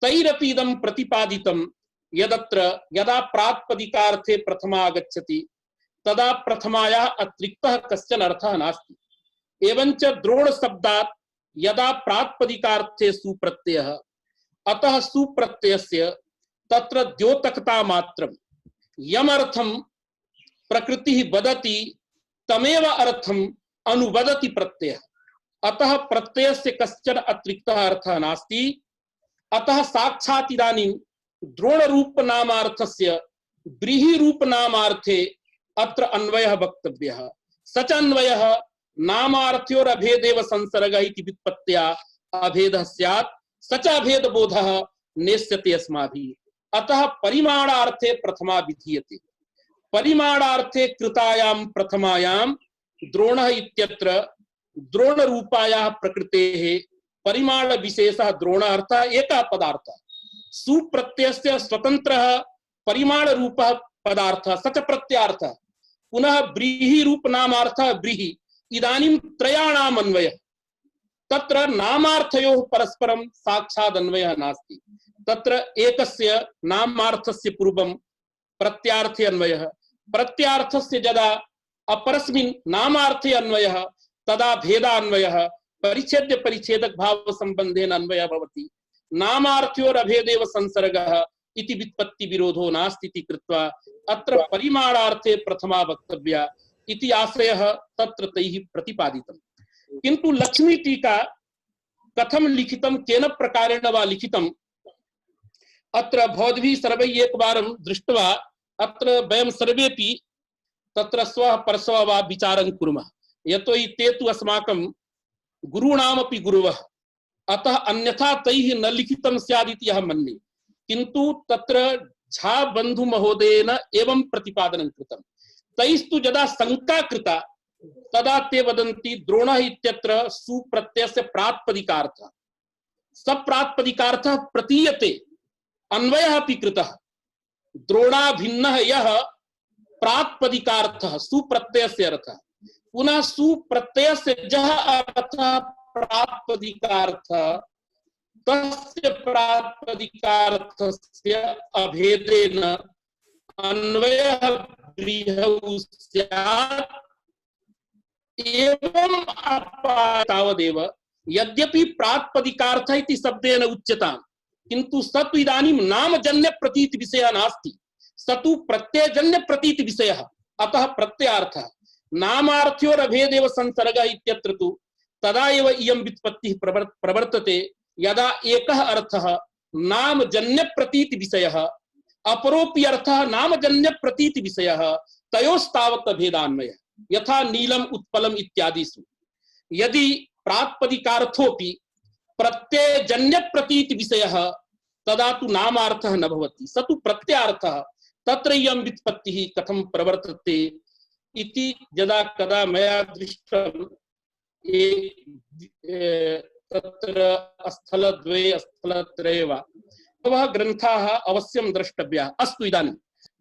तैरपि इदं प्रतिपादितं यदत्र यदा प्रातिपदिकार्थे प्रथमा आगच्छति तदा प्रथमायाः अतिरिक्तः कश्चन अर्थः नास्ति। एवञ्च द्रोण शब्दात् यदा प्रातिपदिकार्थे सुप्रत्ययः अतः सुप्रत्ययस्य तत्र द्योतकता मात्रं यमर्थं प्रकृतिः वदति तमेव अर्थम् अनुवदति प्रत्ययः, अतः प्रत्ययस्य कश्चन अतिरिक्तः अर्थः नास्ति। अतः साक्षात् इदानीं द्रोण रूप नामार्थस्य व्रीहि रूप नामार्थे अत्र अन्वयः वक्तव्यः। सच अन्वयः नामार्थ्योर अभेदेव संसर्गः इति व्युत्पत्त्या अभेदः स्यात्, सच अभेद बोधः नेष्यते अस्माभिः। अतः परिमाणार्थे प्रथमा विधीयते। परिमाणार्थे कृतायां प्रथमायां द्रोणः इत्यत्र द्रोण रूपायाः प्रकृतेः परिमाण विशेषः द्रोण अर्थः एकः पदार्थः, सुप्रत्ययस्य स्वतन्त्रः परिमाण रूपः पदार्थः सच प्रत्यार्थः, पुनः व्रीहि रूप नामार्थः व्रीहि। इदानीं त्रयाणाम् अन्वयः, तत्र नामार्थयोः परस्परं साक्षात् अन्वयः नास्ति। तत्र एकस्य नामार्थस्य पूर्वं प्रत्यार्थे अन्वयः, प्रत्यार्थस्य यदा अपरस्मिन् नामार्थे अन्वयः तदा भेदान्वयः, परिच्छेद्य परिच्छेदक भाव संबंधेन अन्वयः भवति। नामार्थ्योर अभेदेव संसर्गः इति व्युत्पत्ति विरोधो नास्ति इति कृत्वा अत्र परिमाणार्थे प्रथमा वक्तव्या इति आशयः तत्र तैः प्रतिपादितम्। किन्तु लक्ष्मी टीका कथं लिखितं, केन प्रकारेण वा लिखितं, अत्र भवद्भिः सर्वैः एकवारं दृष्ट्वा अत्र वयं सर्वेपि तत्र स्वः परश्वः वा विचारं कुर्मः। यतोहि ते तु अस्माकं गुरूणामपि गुरुवः, अतः अन्यथा तैः न लिखितं स्यादिति अहं मन्ये। किन्तु तत्र झा बन्धु महोदयेन एवं प्रतिपादनं कृतं। तैस्तु यदा शङ्का कृता तदा ते वदन्ति द्रोणः इत्यत्र सुप्रत्ययस्य प्रातिपदिकार्थः, सप्रातिपदिकार्थः प्रतीयते, अन्वयः अपि कृतः। द्रोणाभिन्नः यः प्रातिपदिकार्थः सुप्रत्ययस्य अर्थः, पुनः सुप्रत्ययस्य जः अर्थः प्रातिपदिकार्थः, तस्य प्रातिपदिकार्थस्य अभेदेन अन्वयः व्रीहौ स्यात्। एवं तावदेव यद्यपि प्रातिपदिकार्थः इति शब्देन उच्यतां, किन्तु स तु इदानीं नामजन्य प्रतीति विषयः नास्ति, स तु प्रत्ययजन्य प्रतीति विषयः। अतः प्रत्ययार्थः नामार्थ्योर अभेदेव संसर्गः इत्यत्र तु तदा एव इयं व्युत्पत्तिः प्रवर्तते यदा एकः अर्थः नामजन्य प्रतीति विषयः, अपरोपि अर्थः नामजन्य प्रतीति विषयः, तयोस्तावत् भेदान्वयः। यथा नीलम उत्पलम इत्यादिषु यदि प्रातिपदिकार्थोपि प्रत्ययजन्य प्रतीति विषयः तदा तु नामार्थः न भवति, स तु प्रत्ययार्थः। तत्र इयं व्युत्पत्तिः कथं प्रवर्तते इति यदा कदा मया दृष्टं, तत्र स्थलद्वये स्थलत्रये वा वह ग्रन्थाः अवश्यं द्रष्टव्याः। अस्तु, इदानीं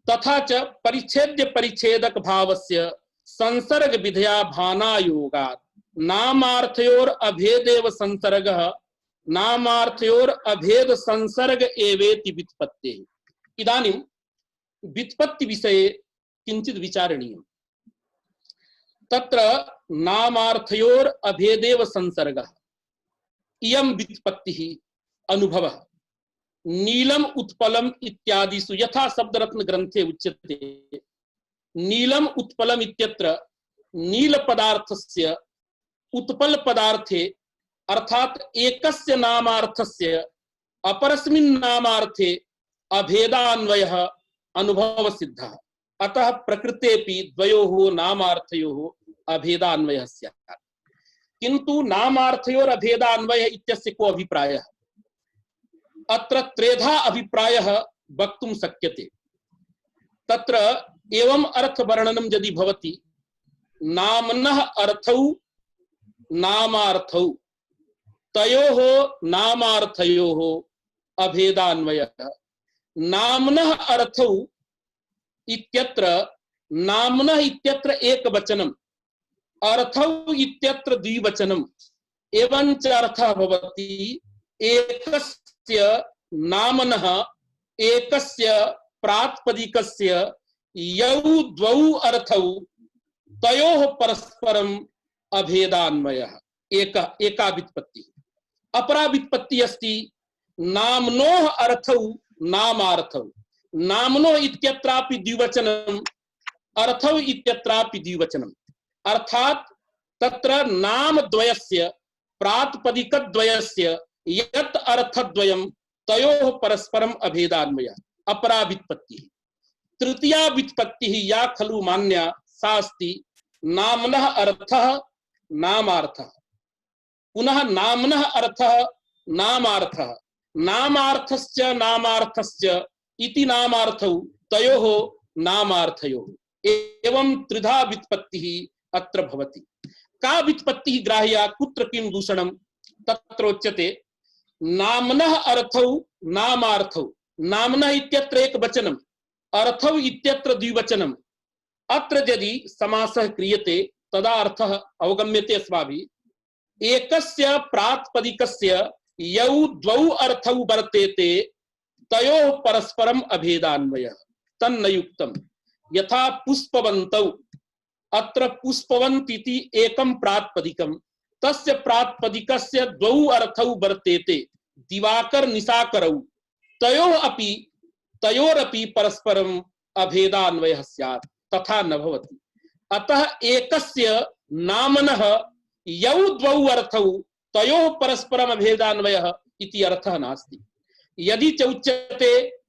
तथा च परिच्छेद्य परिच्छेदक भावस्य संसर्ग विधया भानायोगात् नामार्थयोर अभेदेव संसर्गः नामार्थयोर अभेद संसर्ग एवेति व्युत्पत्तेः। इदानीं व्युत्पत्ति विषये किंचित विचारणीयम्। तत्र नामार्थयोर अभेदेव संसर्गः इयं व्युत्पत्तिः अनुभवः नीलम उत्पलम इत्यादिषु यथा शब्दरत्न ग्रंथे उच्यते। नीलम उत्पलम इत्यत्र नील पदार्थस्य उत्पल पदार्थे अर्थात एकस्य नामार्थस्य अपरस्मिन् नामार्थे अभेदान्वयः अनुभव सिद्धः अतः प्रकृतेपि द्वयोः नामार्थयोः अभेदान्वयः स्यात्। किन्तु नामार्थयोर अभेदान्वयः इत्यस्य को अभिप्रायः? अत्र त्रेधा अभिप्रायः वक्तुं शक्यते। तत्र एवं अर्थ वर्णनं यदि भवति, नाम्नः अर्थौ नामार्थौ तयोः नामार्थयोः अभेदान्वयः। नाम्नः अर्थौ इत्यत्र नाम्नः इत्यत्र एकवचनम्, अर्थौ इत्यत्र द्विवचनम्, एवञ्च अर्थः भवति एकस्य नाम्नः एकस्य प्रातिपदिकस्य यौ द्वौ अर्थौ तयोः परस्परम् अभेदान्वयः। एका व्युत्पत्ति। अपरा व्युत्पत्ति अस्ति नाम्नोः अर्थौ नामार्थौ। नाम्नो इत्यत्रापि द्विवचनम्, अर्थौ इत्यत्रापि द्विवचनम्। अर्थात तत्र नाम द्वयस्य प्रातिपदिक द्वयस्य यत् अर्थद्वयम् तयोः परस्परम् अभेदान्वयः अपरा व्युत्पत्तिः। तृतीया व्युत्पत्तिः या खलु मान्या सा अस्ति नाम्नः अर्थः नामार्थः। पुनः नाम्नः अर्थः नामार्थः, नामार्थश्च नामार्थश्च इति नामार्थौ तयोः नामार्थयोः। एवं त्रिधा व्युत्पत्तिः अत्र भवति। का व्युत्पत्तिः ग्राह्या कुत्र किं दूषणं? तत्र उच्यते नाम्नः अर्थौ नामार्थौ। नाम्नः इत्यत्र एकवचनम्, अर्थौ इत्यत्र द्विवचनम्। अत्र यदि समासः क्रियते तदा अर्थः अवगम्यते अस्माभिः। एकस्य प्रातिपदिकस्य यौ द्वौ अर्थौ वर्तेते तयोः परस्परम् अभेदान्वयः तन्न युक्तम्। यथा पुष्पवन्तौ, अत्र पुष्पवन्त इति एकं प्रातिपदिकं, तस्य प्रातिपदिकस्य द्वौ अर्थौ वर्तेते दिवाकर निशाकरौ, तयोरपि परस्परम् अभेदान्वयः स्यात्, तथा न भवति। अतः एकस्य नाम्नः यौ द्वौ अर्थौ तयोः परस्परम् अभेदान्वयः इति अर्थः नास्ति। यदि च उच्यते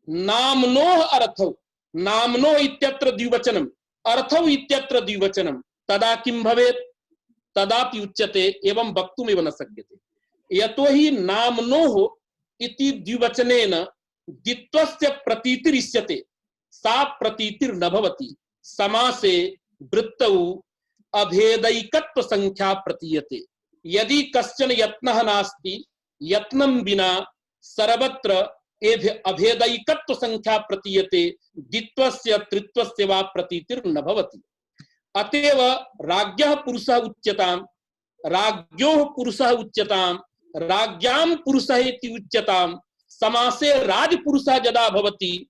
नाम्नोः अर्थौ, नाम्नो इत्यत्र द्विवचनम्, अर्थौ इत्यत्र द्विवचनम्, तदा किं भवेत्? तदापि उच्यते एवं वक्तुमेव न शक्यते। यतोहि नाम्नोः इति द्विवचनेन द्वित्वस्य प्रतीतिरिष्यते, सा प्रतीतिर्न भवति। समासे वृत्तौ अभेदैकत्व संख्या प्रतीयते। यदि कश्चन यत्नः नास्ति, यत्नं विना सर्वत्र अभेदैकत्व संख्या प्रतीयते, द्वित्वस्य त्रित्वस्य वा प्रतीतिर्न भवति। अतएव राज्ञः पुरुषः उच्यताम्, राज्ञोः पुरुषः उच्यताम्, राज्ञां पुरुषः इति उच्यताम्। समासे राजपुरुषः यदा भवति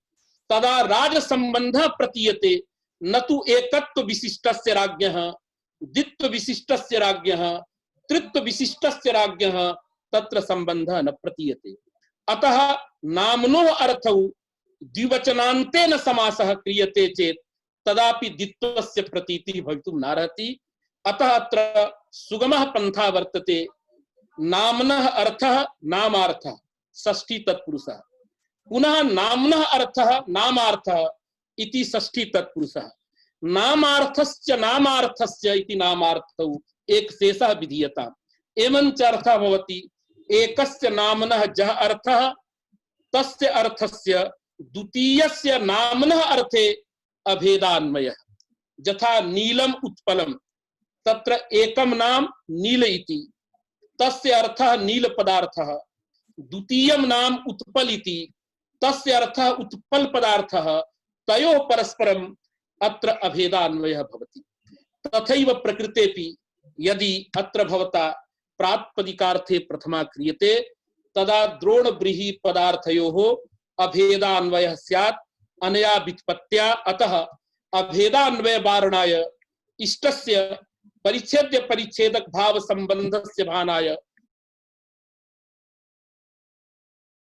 तदा राजसंबन्धः प्रतीयते, न तु एकत्व विशिष्टस्य राज्ञः, द्वित्व विशिष्टस्य राज्ञः, त्रित्व विशिष्टस्य राज्ञः तत्र संबंधः न प्रतीयते। अतः नाम्नोः अर्थौ द्विवचनान्तेन समासः क्रियते चेत् तदापि द्वित्वस्य प्रतीतिः भवितुं नार्हति। अतः अत्र सुगमः पन्था वर्तते नाम्नः अर्थः नामार्थः षष्ठी तत्पुरुषः, पुनः नाम्नः अर्थः नामार्थः इति षष्ठी तत्पुरुषः। नामार्थश्च नामार्थस्य इति नामार्थौ एक शेषः विधीयताम्। एवञ्च अर्थः भवति एकस्य नाम्नः जः अर्थः तस्य अर्थस्य द्वितीयस्य नाम्नः अर्थे अभेदान्वयः। यथा नीलम उत्पलम, तत्र एकं नाम नील इति, तस्य अर्थः नील पदार्थः। द्वितीयं नाम उत्पल इति, तस्य अर्थः उत्पल पदार्थः। तयोः परस्परम् अत्र अभेदान्वयः भवति। तथैव प्रकृतेपि यदि अत्र भवता प्रातिपदिकार्थे प्रथमा क्रियते तदा द्रोण ब्रीहि पदार्थयोः अभेदान्वयः स्यात् अनया व्युत्पत्त्या। अतः अभेदान्वय वारणाय इष्टस्य परिच्छेद्य परिच्छेदक भाव संबंधस्य भानाय